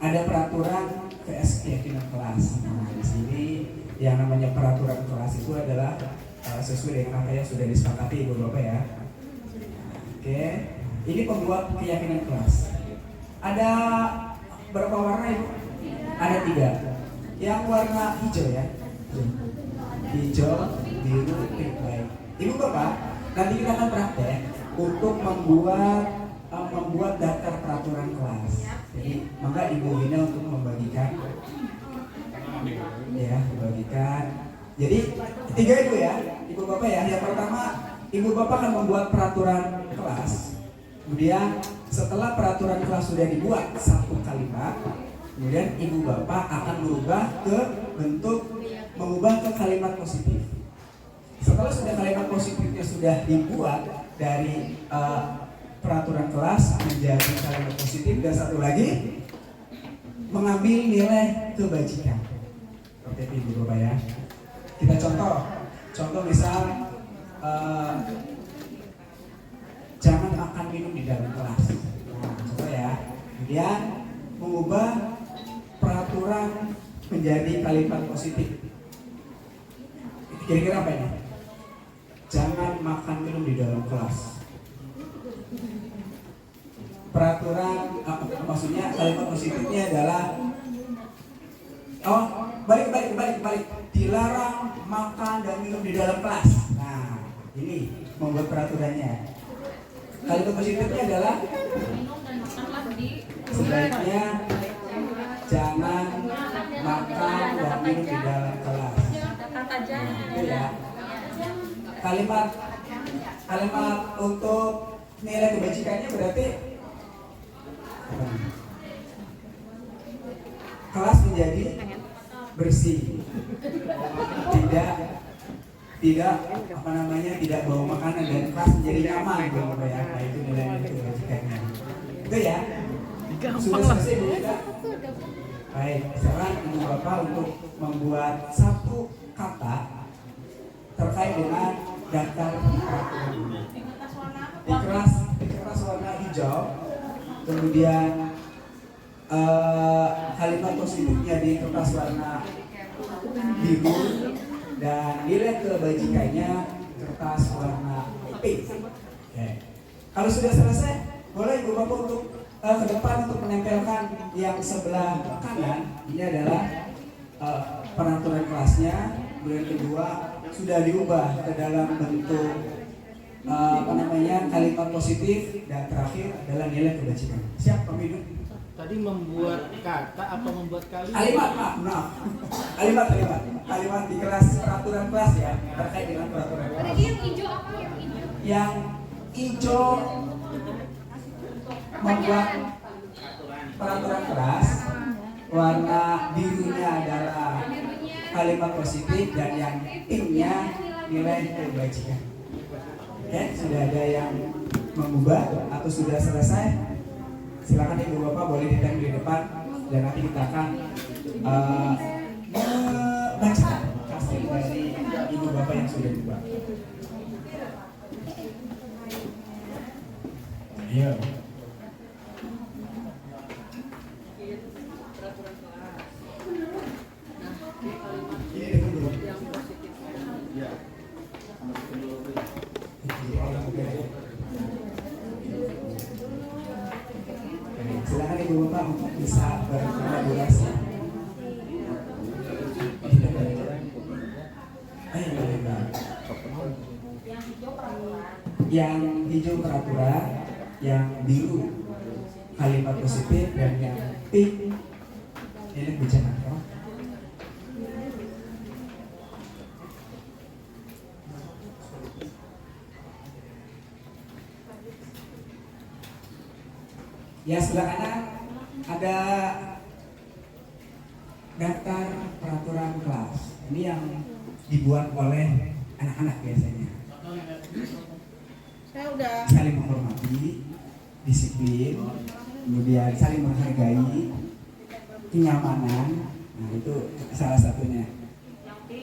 ada peraturan keyakinan kelas. Nah, di sini yang namanya peraturan kelas itu adalah sesuai dengan apa yang sudah disepakati Ibu Bapak ya. Oke, ini pembuat keyakinan kelas. Ada berapa warna Ibu? Ada 3. Yang warna hijau ya. Hijau, biru, pink, baik. Ibu Bapak, nanti kita akan praktek untuk membuat daftar peraturan kelas. Jadi, maka Ibu Wina untuk membagikan. Ya, membagikan. Jadi 3 itu ya, Ibu Bapak ya. Yang pertama, Ibu Bapak akan membuat peraturan kelas. Kemudian setelah peraturan kelas sudah dibuat 1 kalimat, kemudian Ibu Bapak akan mengubah ke kalimat positif. Setelah sudah kalimat positifnya sudah dibuat dari peraturan kelas menjadi kalimat positif, dan satu lagi mengambil nilai kebajikan. Seperti itu Ibu Bapak ya. Kita contoh misal jangan makan minum di dalam kelas. Nah, contoh ya. Kemudian mengubah peraturan menjadi kalimat positif. Kira-kira apa ini? Jangan makan minum di dalam kelas. Peraturan maksudnya kalimat positifnya adalah balik. Dilarang makan dan minum di dalam kelas. Nah, ini membuat peraturannya. Kalimat positifnya adalah sebaiknya jangan makan dan minum di dalam kelas. Itu ya. Kalimat untuk nilai kebajikannya berarti kelas menjadi bersih, tidak bau makanan, dan kelas menjadi nyaman gitu ya. Nah, itu nilai kebajikannya. Itu ya. Sudah selesai Bu Ida? Baik, sekarang Ibu Bapak untuk membuat 1 kata terkait dengan daftar peraturan. Di kertas warna hijau, kemudian kalimat positifnya di kertas warna biru, dan nilai kebajikannya kertas warna pink. Oke. Kalau sudah selesai, boleh Ibu Bapak untuk ke depan untuk menempelkan yang sebelah kanan. Ini adalah peraturan kelasnya. Kemudian kedua sudah diubah ke dalam bentuk kalimat positif, dan terakhir adalah nilai kebajikan. Siap Pak Minun? Tadi membuat kata apa membuat kalimat? Kalimat, maaf. Kalimat di kelas peraturan kelas ya, terkait dengan peraturan kelas. Tadi yang hijau apa yang hijau? Yang hijau membuat peraturan kelas, warna birunya adalah kalimat positif dan yang pinknya nilai kebajikan. Oke, sudah ada yang mengubah atau sudah selesai? Silakan ibu bapak boleh datang di depan dan nanti kita akan membaca hasil dari ibu bapak yang sudah dibuat. Iya. Silakan ibu bapak untuk bisa berkolaborasi. Yang hijau peraturan, yang biru kalimat positif, dan yang pink ini kebijakan. Ya, sebelah kanan ada daftar peraturan kelas. Ini yang dibuat oleh anak-anak biasanya. Saya udah. Saling menghormati, disiplin, kemudian saling menghargai, kenyamanan. Nah, itu salah satunya.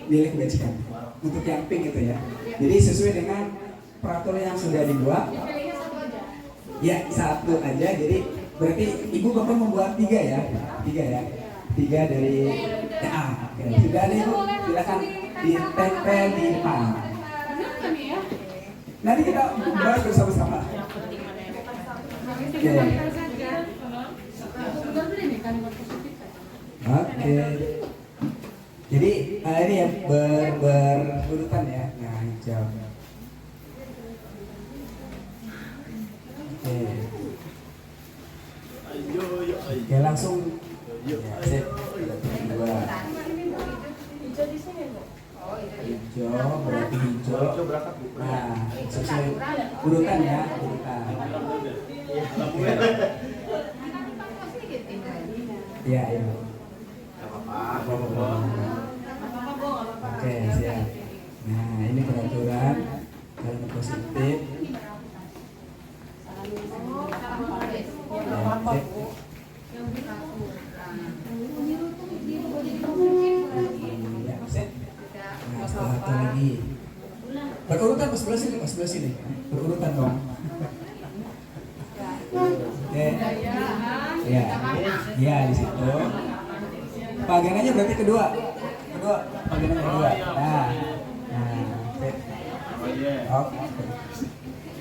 Nilai kebajikan. Untuk yang pink itu ya. Jadi sesuai dengan peraturan yang sudah dibuat. Ya, satu aja. Jadi berarti ibu bapak membuat 3 ya. 3 dari oke. Sudah ada ibu, silakan ditempel di depan. Nanti kita bahas bersama-sama. Oke. Jadi ini ya berurutan ya. Nah, hijau. Oke, langsung. Ya, sip. Dua. Hijau, berarti hijau. Nah, sesuai urutan ya, urutan. Iya, iya. Oke, siap. Nah, ini peraturan kalimat positif. Nah, setelah itu lagi berurutan pas sebelah sini berurutan dong. Oke, ya di situ pagangannya berarti kedua pagangan kedua.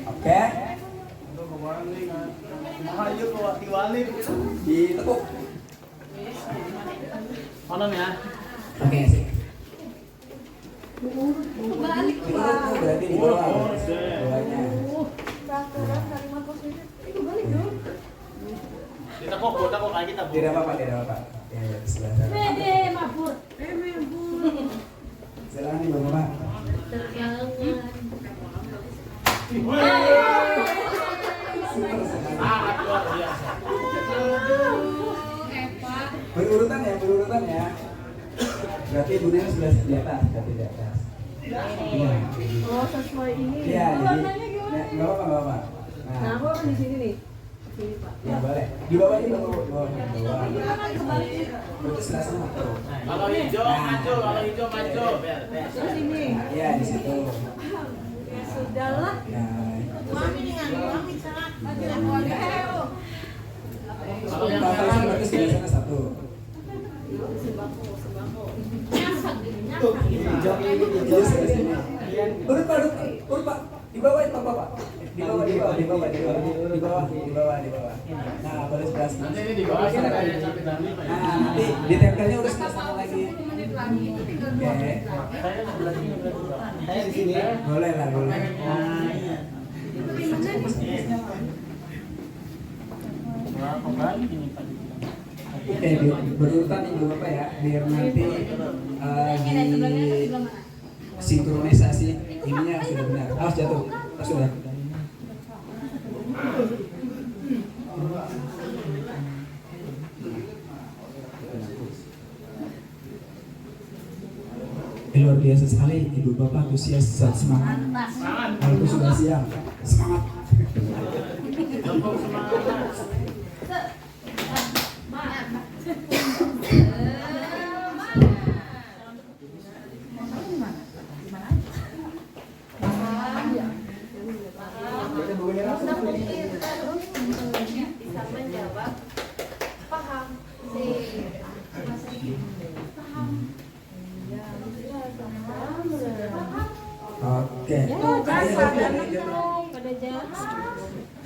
Oke. Ditekuk. Konon ya. Oke, sih. Balik Itu berarti di bawah. Bawahnya. Peraturan kalimat positif itu balik dong. Ditekuk kayak kita, Bu. Tidak apa-apa. Ya, di sebelah sana. Mabur. Silakan nih Bapak. Sangat luar biasa. Berurutan ya. Berarti Ibu Nena sudah di atas, Iya. Oh, sesuai ini. Iya, jadi nggak apa-apa. Nah, aku akan di sini nih. Sini, Pak. Ya boleh. Di bawah ini bawah. Berarti sebelah sana. Kalau hijau maju. Terus ini. Iya, di situ. Ya sudahlah. Ya. Kalau yang Bapak ini berarti sebelah sana satu. Sembako. Hijau sebelah sini. Urut Pak. Di bawah itu Bapak. Di bawah. Nah, boleh sebelah sini. nanti ini di bawah ada yang sampai tadi. Nah, nanti ditempelnya udah sebelah sana lagi. Oke. Saya sebelah sini berarti. Saya di sini. Boleh lah, boleh. Berapa kali ini Pak? Oke, berurutan nih Bapak ya, biar nanti di sinkronisasi ininya sudah benar. Awas jatuh, sudah. Luar biasa sekali ibu bapak antusias dan semangat. Kalau sudah siap, semangat. Oke.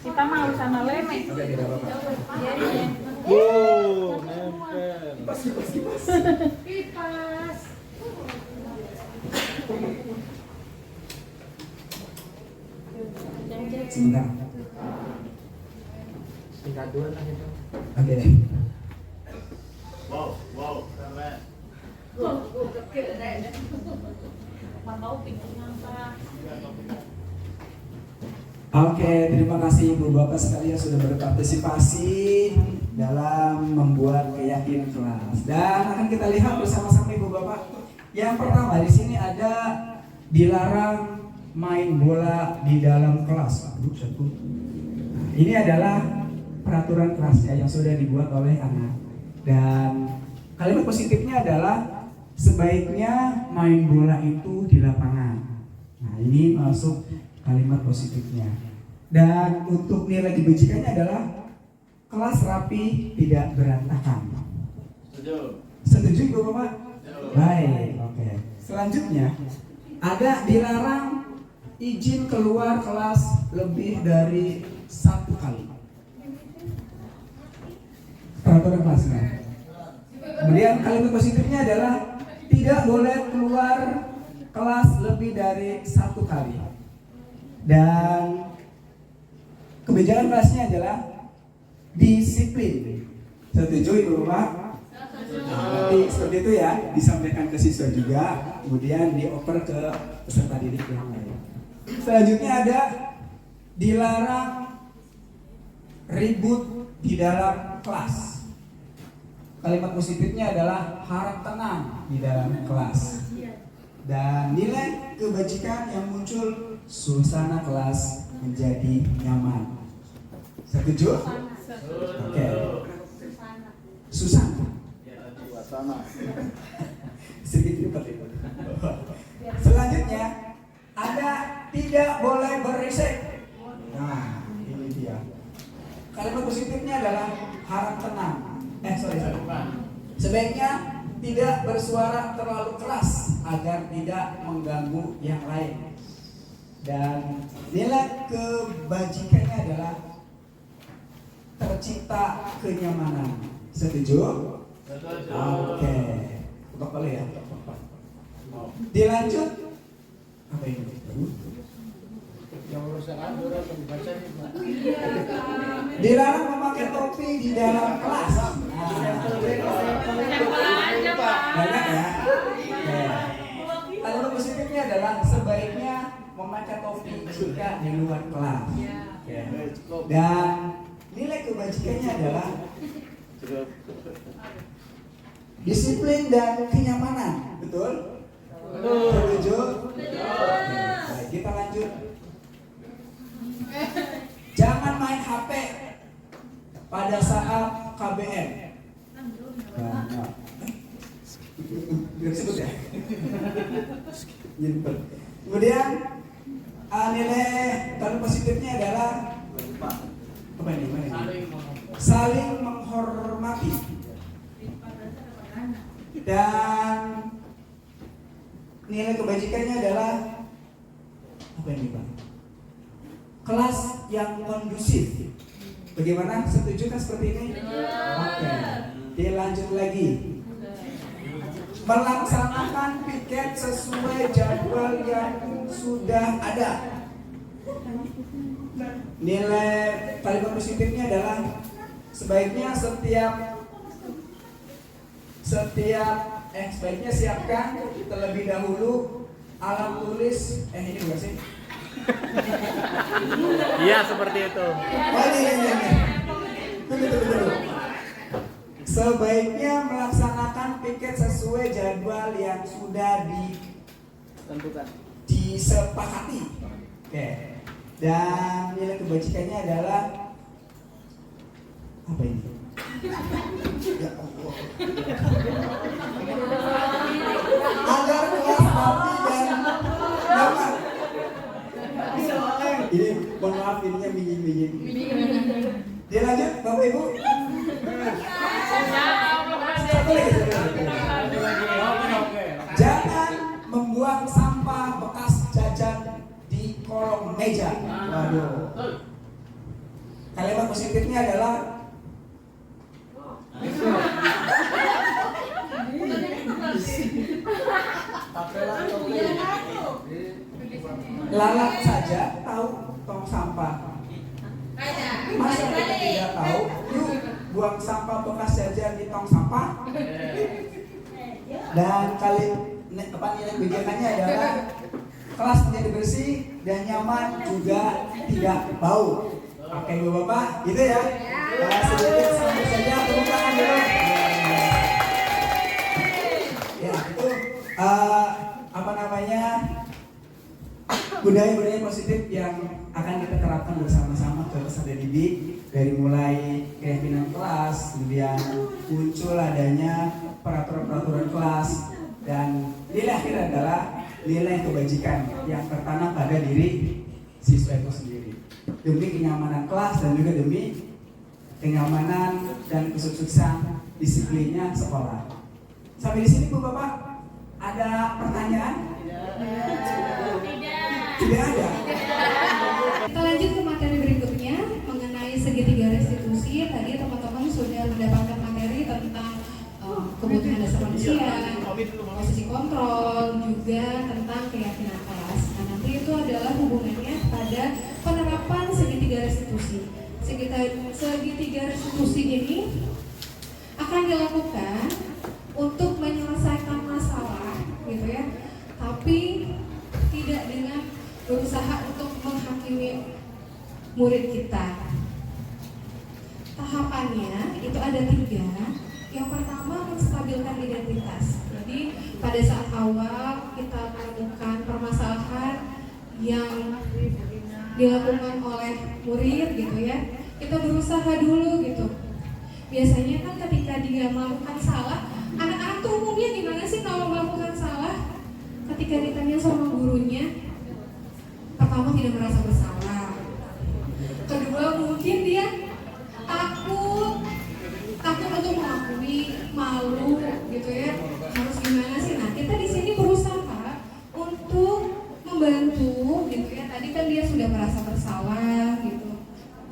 Kita mau sana leme. Oke, tidak apa-apa. Kipas. Sebentar. Tingkat 2 lah itu. Oke. Wow, keren. Oke, terima kasih Ibu Bapak sekalian sudah berpartisipasi dalam membuat keyakinan kelas. Dan akan kita lihat bersama-sama Ibu Bapak. Yang pertama di sini ada dilarang main bola di dalam kelas. Nah, ini adalah peraturan kelasnya yang sudah dibuat oleh anak. Dan kalimat positifnya adalah sebaiknya main bola itu di lapangan. Nah, ini masuk kalimat positifnya. Dan untuk nilai kebajikannya adalah kelas rapi, tidak berantakan. Setuju. Setuju Ibu Bapak? Baik, oke. Selanjutnya ada dilarang izin keluar kelas lebih dari 1 kali. Peraturan kelasnya. Kemudian kalimat positifnya adalah tidak boleh keluar kelas lebih dari 1 kali. Dan kebijakan kelasnya adalah disiplin. Setuju Ibu Bapak? Nanti seperti itu ya, disampaikan ke siswa juga, kemudian dioper ke peserta didik yang lain. Selanjutnya ada dilarang ribut di dalam kelas. Kalimat positifnya adalah harap tenang di dalam kelas. Dan nilai kebajikan yang muncul, suasana kelas menjadi nyaman. Setuju? Oke. Susana. Sedikit lipat itu. Selanjutnya ada tidak boleh berisik. Nah, ini dia. Kalimat positifnya adalah harap tenang. Sorry. Sebaiknya tidak bersuara terlalu keras agar tidak mengganggu yang lain. Dan nilai kebajikannya adalah tercipta kenyamanan. Setuju? Oke. Buka boleh ya. Dilanjut. Apa ini? Yang urusan anu atau dibaca nih, Pak. Dilarang memakai topi di dalam kelas. Banyak ya. Kalimat positifnya adalah sebaiknya memakai topi jika di luar kelas. Dan nilai kebajikannya adalah disiplin dan kenyamanan. Betul? Setuju? Baik, kita lanjut. Jangan main HP pada saat KBM. Biar sebut ya. Kemudian nilai kalimat positifnya adalah apa ini? Saling menghormati. Dan nilai kebajikannya adalah apa ini Pak? Kelas yang kondusif. Bagaimana? Setuju kan seperti ini? Oke. Dilanjut lagi. Melaksanakan piket sesuai jadwal yang sudah ada. Nilai kalimat positifnya adalah sebaiknya setiap sebaiknya siapkan terlebih dahulu alat tulis. Ini bukan sih? Iya, seperti itu. Oh ini. Tunggu. Sebaiknya melaksanakan piket sesuai jadwal yang sudah disepakati. Oke. Dan nilai kebajikannya adalah apa ini? Ya Allah. Agar kelas rapi dan nyaman. Ini mohon maaf ininya minggir. Dia lanjut Bapak Ibu. Satu lagi. Jangan membuang sampah bekas jajan di kolong meja. Waduh. Kalimat positifnya adalah lalat saja tahu tong sampah. Masa kita tidak tahu? Yuk buang sampah bekas jajan di tong sampah. Dan nilai kebijakannya adalah kelas menjadi bersih dan nyaman juga tidak bau. Oke Bapak, gitu ya. Sedikit sampai saja tepuk tangan dulu. Ya itu budaya-budaya positif yang akan kita terapkan bersama-sama ke peserta didik, dari mulai keyakinan kelas, kemudian muncul adanya peraturan-peraturan kelas, dan nilai akhir adalah nilai kebajikan yang tertanam pada diri siswa itu sendiri, demi kenyamanan kelas dan juga demi kenyamanan dan kesuksesan disiplinnya sekolah. Sampai di sini Bu Bapak, ada pertanyaan? Tidak ada. Kita lanjut ke materi berikutnya mengenai segitiga restitusi. Tadi teman-teman sudah mendapatkan materi tentang kebutuhan dasar manusia, posisi kontrol, juga tentang keyakinan kelas. Nah, nanti itu adalah hubungannya pada penerapan segitiga restitusi. Segitiga restitusi ini akan dilakukan untuk menyelesaikan masalah, gitu ya. Tapi tidak dengan berusaha untuk menghakimi murid kita. Tahapannya itu ada 3. Yang pertama, menstabilkan identitas. Jadi pada saat awal kita menemukan permasalahan yang dilakukan oleh murid, gitu ya, kita berusaha dulu gitu. Biasanya kan ketika dia melakukan salah, anak-anak tuh umumnya gimana sih kalau melakukan salah? Ketika ditanya sama gurunya, pertama tidak merasa bersalah. Kedua, mungkin dia takut untuk mengakui, malu, gitu ya. Harus gimana sih? Nah, kita di sini berusaha untuk membantu, gitu ya. Tadi kan dia sudah merasa bersalah, gitu.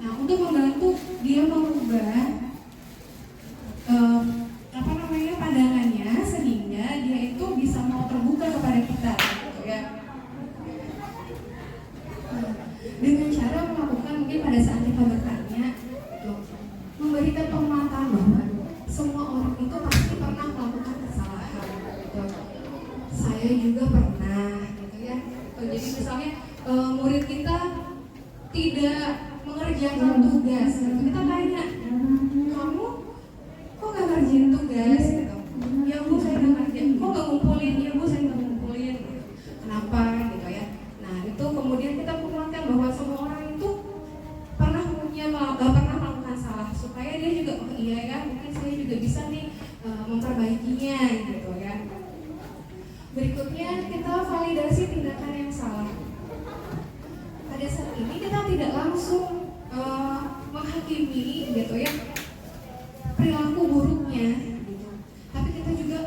Nah, untuk membantu dia merubah pandangannya, sehingga dia itu bisa mau terbuka kepada kita, gitu ya. Dengan cara melakukan, mungkin pada saat kita bertanya, gitu, memberikan penguatan bahwa semua orang itu pasti pernah melakukan kesalahan, gitu. Saya juga pernah, gitu ya. Jadi misalnya murid kita tidak mengerjakan tugas, gitu. Kita tanya, kamu kok gak ngerjain tugas, gitu? Ya Bu, saya gak ngerjain. Kok gak ngumpulin? Ya Bu, saya gak ngumpulin, gitu. Kenapa, gitu ya. Nah, itu kemudian kita menguatkan bahwa semua orang itu pernah melakukan salah, supaya dia juga, oh iya ya, mungkin saya juga bisa nih memperbaikinya, gitu ya. Berikutnya, kita validasi tindakan yang salah. Pada saat ini kita tidak langsung menghakimi, gitu ya, perilaku buruknya, gitu. Tapi kita juga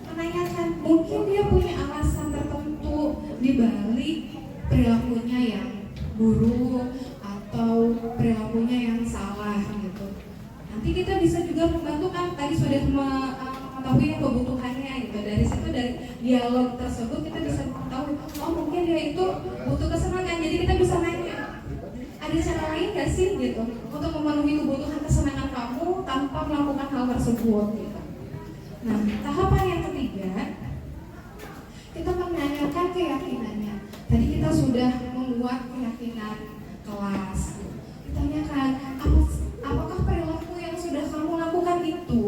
menanyakan, mungkin dia punya alasan tertentu di balik perilakunya yang buruk atau perilakunya yang salah, gitu. Nanti kita bisa juga membantu, kan tadi sudah mengetahui kebutuhannya, gitu. Dari situ, dari dialog tersebut kita bisa mengetahui, oh mungkin dia itu butuh kesenangan. Jadi kita bisa nanya, ada cara lain gak sih, gitu, untuk memenuhi kebutuhan kesenangan kamu tanpa melakukan hal tersebut, gitu. Nah, tahapan yang ketiga, kita menanyakan keyakinannya. Tadi kita sudah membuat keyakinan kelas. Ditanyakan, apakah perilaku yang sudah kamu lakukan itu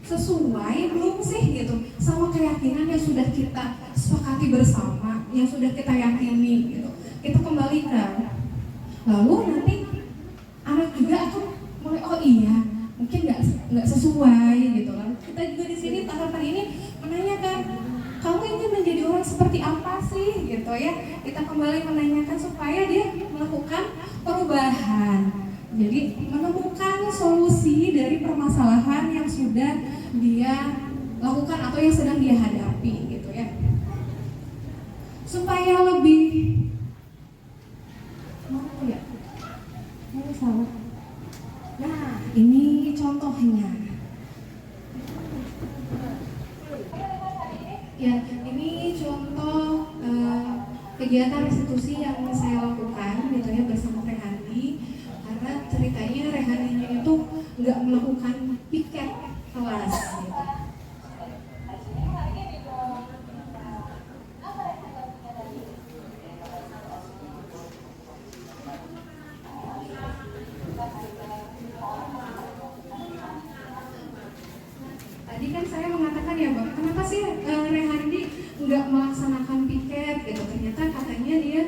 sesuai belum sih gitu sama keyakinan yang sudah kita sepakati bersama, yang sudah kita yakini gitu. Kita kembalikan. Lalu nanti anak juga akan mulai, oh iya, mungkin nggak sesuai gitu kan. Kita juga di sini tahapan ini menanyakan, kamu ingin menjadi orang seperti apa sih gitu ya. Kita kembali menanyakan supaya dia melakukan perubahan. Jadi menemukan solusi dari permasalahan yang sudah dia lakukan atau yang sedang dia hadapi gitu ya. Supaya lebih salah. Nah, ini contohnya. Ya, ini contoh kegiatan restitusi yang saya lakukan gitu ya bersama Rehandi. Karena ceritanya Rehandinya itu nggak melakukan piket kelas gitu. Tadi kan saya mengatakan ya Bang, kenapa sih Rehandi nggak melaksanakan piket gitu? Ternyata katanya dia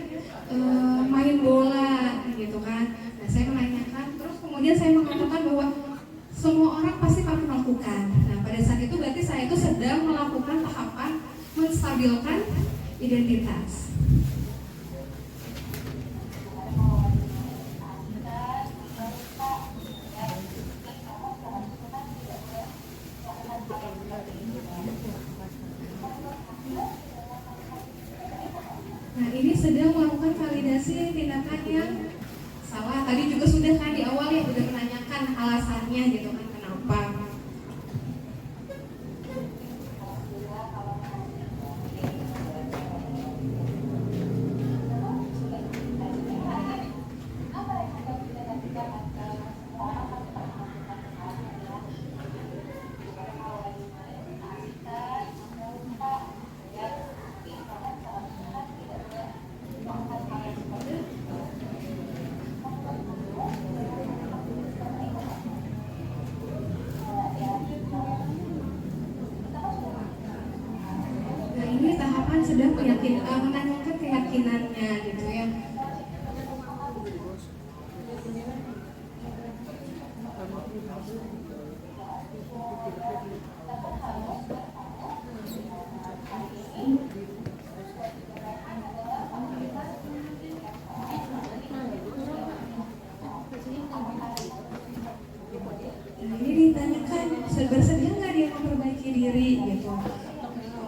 main bola gitu kan. Nah saya menanyakan, terus kemudian saya mengatakan bahwa semua orang pasti akan melakukan. Nah pada saat itu berarti saya itu sedang melakukan tahapan menstabilkan identitas. Nah ini sedang melakukan validasi tindakan yang salah. Tadi juga sudah kan di awal ya udah menanyakan alasannya gitu kan kenapa. Sedang menanyakan keyakinannya gitu ya. Nah ini ditanyakan bersedia nggak dia memperbaiki diri gitu.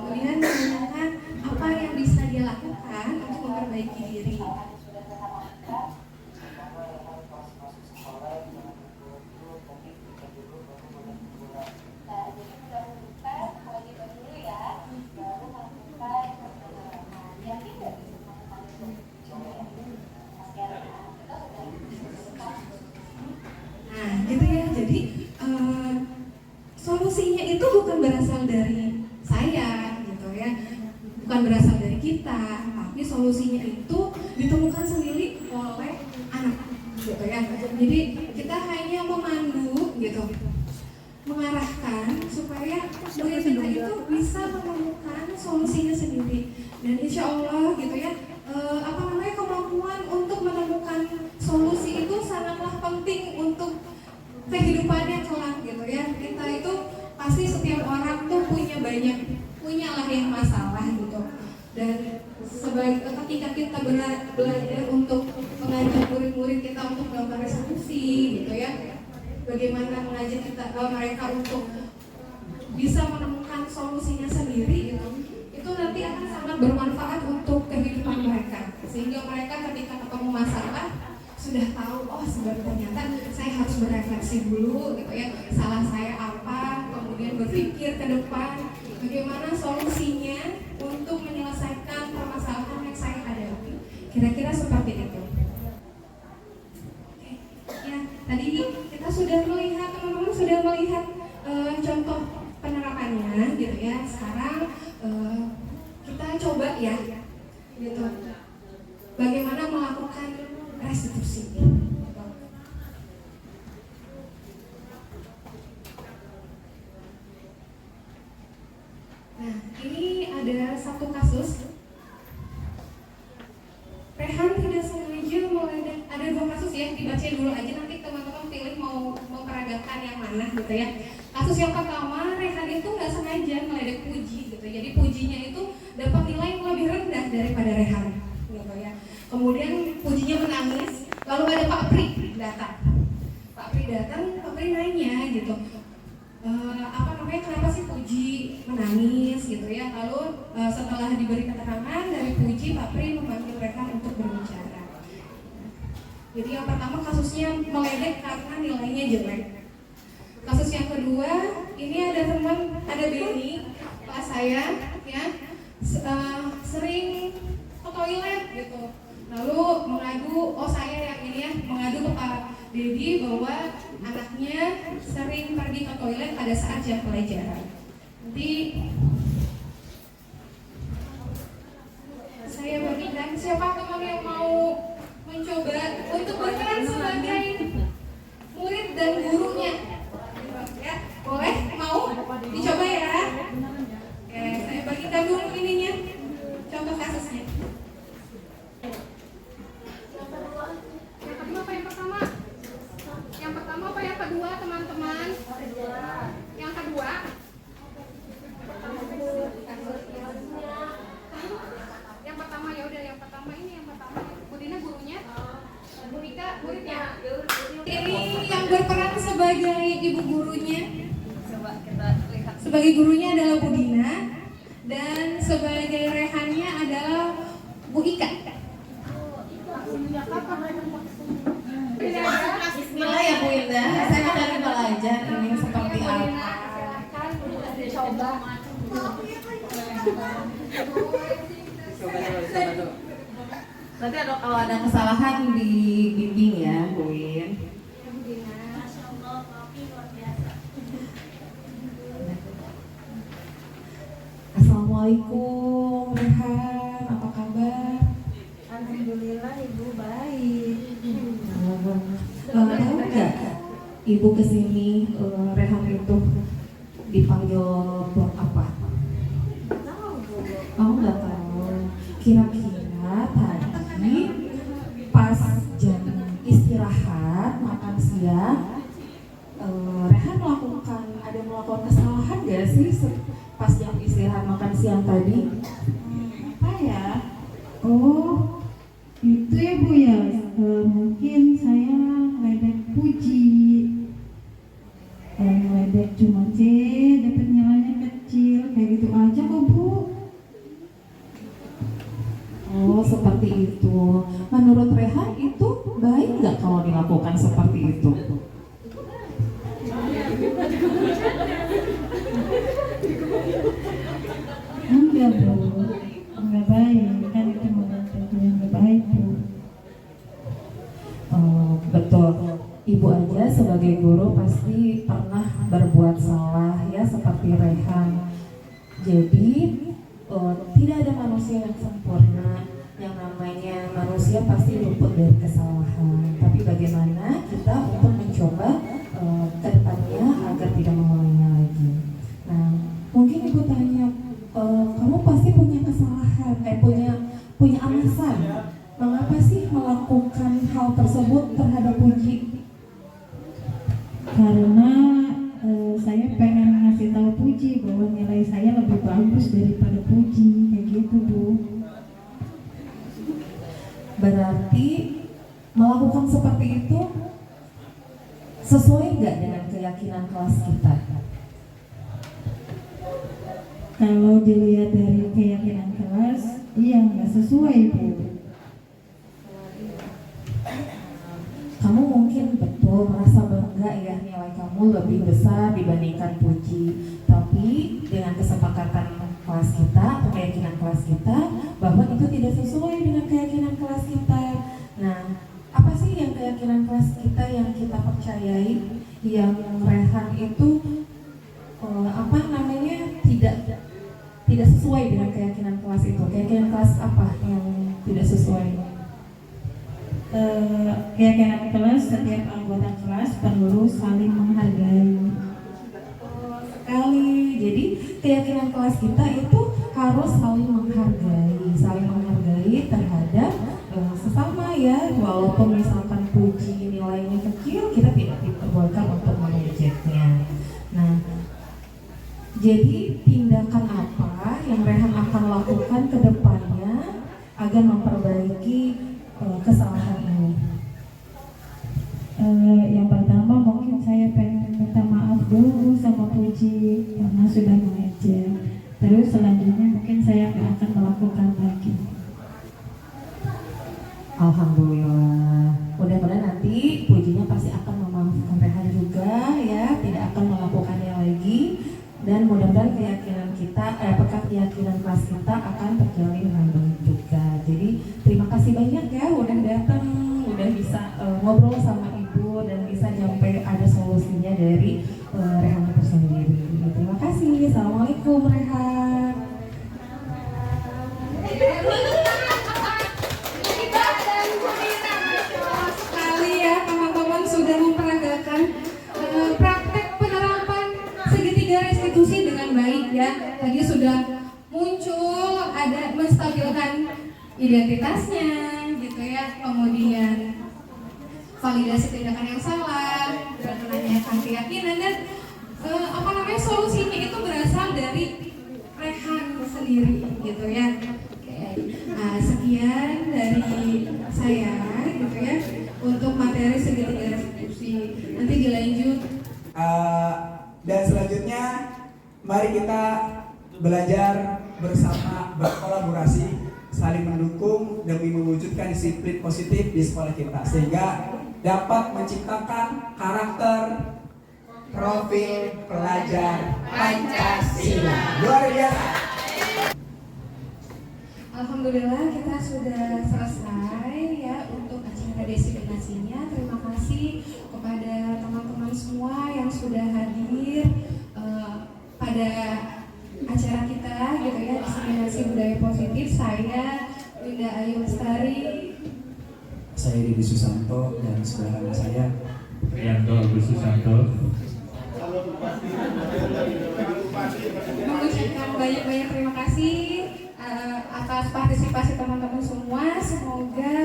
Kemudian menanyakan apa yang bisa dia lakukan untuk memperbaiki diri. Nah, gitu ya. Jadi solusinya itu bukan berasal dari saya gitu ya. Bukan berasal dari kita, tapi solusinya itu ditemukan sendiri oleh anak gitu ya. Jadi kita hanya memandu gitu, mengarahkan supaya murid kita itu bisa menemukan solusinya sendiri. Dan insya Allah gitu ya, kemampuan untuk menemukan solusi itu sangatlah penting untuk kehidupannya kelak gitu ya. Kita itu pasti setiap orang tuh punyalah yang masalah gitu. Dan ketika kita belajar untuk mengajak murid-murid kita untuk melakukan resolusi gitu ya, bagaimana mengajak mereka untuk bisa menemukan solusinya sendiri gitu, itu nanti akan sangat bermanfaat untuk kehidupan mereka. Sehingga mereka ketika ketemu masalah sudah tahu, oh sebenarnya ternyata saya harus berefleksi dulu gitu ya, salah saya apa, kemudian berpikir ke depan bagaimana solusinya untuk menyelesaikan permasalahan yang saya hadapi. Kira-kira seperti itu. Oke. Ya, tadi kita sudah melihat, teman-teman sudah melihat contoh penerapan gimana gitu ya. Sekarang kita coba ya gitu. Bagaimana melakukan restitusi gitu. Nah, ini ada satu kasus. Rehan tidak sengaja meledak. Ada 2 kasus ya, dibacain dulu aja, nanti teman-teman pilih mau memperagakan yang mana gitu ya. Kasus yang pertama, Rehan itu nggak sengaja meledak Puji gitu. Jadi Pujinya itu dapat nilai yang lebih rendah daripada Rehan gitu ya. Kemudian Pujinya menangis, lalu ada Pak Pri datang. Pak Pri nanya gitu. Kenapa sih Puji menangis gitu ya. Lalu setelah diberi keterangan dari Puji, Pak Pri memanggil Rehan untuk berbicara. Jadi yang pertama kasusnya meledek karena nilainya jelek. Kasus yang kedua, ini ada Benny, kelas saya ya, sering ke toilet gitu. Lalu mengadu, saya yang ini ya, mengadu ke Pak Dedi bahwa anaknya sering pergi ke toilet pada saat jam pelajaran. Nanti saya bagikan, siapa teman yang mau mencoba untuk berperan sebagai murid dan gurunya? Ya, boleh? Mau? Dicoba ya? Oke, saya bagikan dulu ininya, contoh kasusnya. Yang pertama apa yang kedua teman-teman? Yang kedua. Yang pertama ya udah, yang pertama ini yang pertama. Bu Dina gurunya, Bu Rika muridnya. Ini yang berperan sebagai ibu gurunya. Coba kita lihat. Sebagai gurunya adalah Bu Dina dan sebagai rehannya adalah Bu Ika. Bismillah ya Bu Indah, saya akan belajar ini seperti apa. Coba. Nanti kalau ada kesalahan dibimbing ya Bu In. Assalamualaikum Rehan, apa kabar? Alhamdulillah Ibu baik. Tahu nggak Ibu kesini Rehan itu dipanggil buat apa? Oh nggak tahu. Kira-kira tadi pas jam istirahat makan siang Rehan melakukan kesalahan nggak sih pas jam istirahat makan siang tadi? Apa ya? Oh, itu ya Bu ya. Mungkin saya ledek Puji. Ledek cuma C, dapat nilainya kecil, kayak gitu aja kok Bu. Oh, seperti itu. Menurut Rehan itu baik nggak kalau dilakukan seperti itu? Enggak Bu, enggak baik. Kan itu membantu yang enggak baik Bu. Betul. Ibu aja sebagai guru pasti pernah berbuat salah ya seperti Rehan. Jadi tidak ada manusia yang sempurna. Yang namanya manusia pasti luput dari kesalahan. Tapi bagaimana kita untuk mencoba ke depannya agar tidak mengulangnya lagi. Nah, mungkin Ibu tanya, kamu pasti punya kesalahan, punya alasan. Mengapa sih melakukan hal tersebut terhadap Puji? Karena saya pengen ngasih tahu Puji bahwa nilai saya lebih bagus daripada Puji, kayak gitu Bu. Berarti melakukan seperti itu sesuai nggak dengan keyakinan kelas kita? Kalau dilihat dari keyakinan kelas, iya nggak sesuai Bu. Kamu mungkin betul merasa bangga ya nilai kamu lebih besar dibandingkan Puji. Tapi dengan kesepakatan kelas kita atau keyakinan kelas kita bahwa itu tidak sesuai dengan keyakinan kelas kita. Nah, apa sih yang keyakinan kelas kita yang kita percayai? Yang Rehan itu tidak sesuai dengan keyakinan kelas itu. Keyakinan kelas apa yang tidak sesuai? Keyakinan kelas, setiap anggota kelas perlu saling menghargai. Sekali. Jadi keyakinan kelas kita itu harus saling menghargai terhadap sesama ya. Walaupun misalkan puji nilainya kecil, kita tidak diperbolehkan untuk mengejeknya. Nah, jadi tindakan apa yang Rehan akan lakukan ke depannya agar memperbaiki kesalahan ini? Yang pertama mungkin saya pengen minta maaf dulu sama Puji karena sudah mengejek. Terus selanjutnya mungkin saya nggak akan melakukan lagi. Alhamdulillah. Mudah-mudahan nanti Pujinya pasti akan memaafkan Rehan juga ya, tidak akan melakukannya lagi. Dan mudah-mudahan keyakinan kelas kita akan terjalin dengan baik juga. Jadi terima kasih banyak ya udah datang, udah bisa ngobrol sama ibu dan bisa sampai ada solusinya dari Rehan itu sendiri. Terima kasih. Assalamualaikum Rehan. Sekali ya teman-teman sudah memperagakan praktek penerapan segitiga restitusi dengan baik ya. Tadi sudah muncul ada menstabilkan identitasnya gitu ya, kemudian validasi tindakan yang salah dan menanyakan keyakinan dan solusinya itu berasal dari Rehan sendiri gitu ya. Nah, sekian dari saya gitu ya untuk materi segitiga restitusi. Nanti dilanjut. Dan selanjutnya mari kita belajar bersama, berkolaborasi, saling mendukung demi mewujudkan disiplin positif di sekolah kita sehingga dapat menciptakan karakter profil pelajar Pancasila. Luar biasa. Alhamdulillah kita sudah selesai ya untuk acara desiminasinya. Terima kasih kepada teman-teman semua yang sudah hadir pada acara kita gitu ya, desiminasi budaya positif. Saya Winda Ayu Lestari, Saya Didi Susanto dan saudara saya Yanto Agus Susanto. mengucapkan banyak-banyak terima kasih atas partisipasi teman-teman semua. Semoga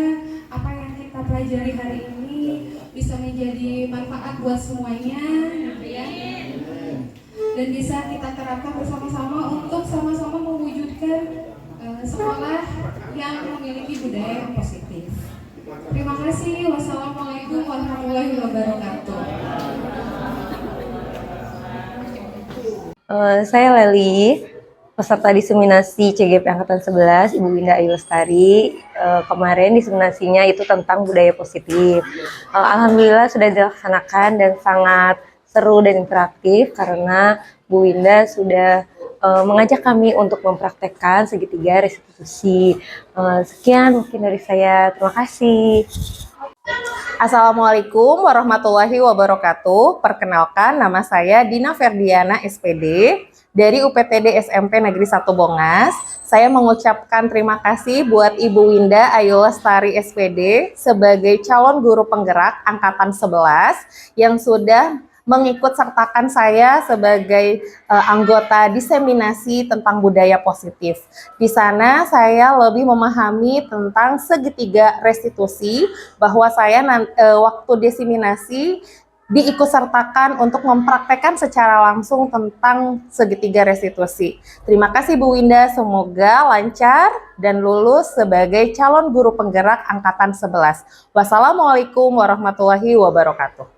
apa yang kita pelajari hari ini bisa menjadi manfaat buat semuanya gitu ya. Dan bisa kita terapkan bersama-sama untuk sama-sama mewujudkan sekolah yang memiliki budaya yang positif. Terima kasih. Wassalamualaikum warahmatullahi wabarakatuh. Saya Leli, peserta diseminasi CGP Angkatan 11, Ibu Winda Ayu Lestari. Kemarin diseminasinya itu tentang budaya positif. Alhamdulillah sudah dilaksanakan dan sangat seru dan interaktif karena Bu Winda sudah mengajak kami untuk mempraktekkan segitiga restitusi. Sekian mungkin dari saya. Terima kasih. Assalamualaikum warahmatullahi wabarakatuh. Perkenalkan, nama saya Dina Ferdiana SPD dari UPTD SMP Negeri 1 Bongas. Saya mengucapkan terima kasih buat Ibu Winda Ayu Lestari SPD sebagai calon guru penggerak Angkatan 11 yang sudah mengikut sertakan saya sebagai anggota diseminasi tentang budaya positif. Di sana saya lebih memahami tentang segitiga restitusi, bahwa saya waktu diseminasi diikut sertakan untuk mempraktekkan secara langsung tentang segitiga restitusi. Terima kasih Bu Winda, semoga lancar dan lulus sebagai calon guru penggerak Angkatan 11. Wassalamualaikum warahmatullahi wabarakatuh.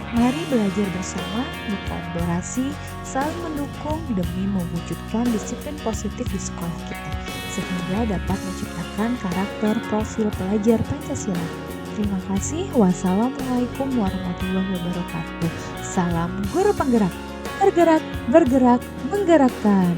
Mari belajar bersama, berkolaborasi, saling mendukung demi mewujudkan disiplin positif di sekolah kita, sehingga dapat menciptakan karakter profil pelajar Pancasila. Terima kasih. Wassalamualaikum warahmatullahi wabarakatuh. Salam guru penggerak, bergerak, bergerak, menggerakkan.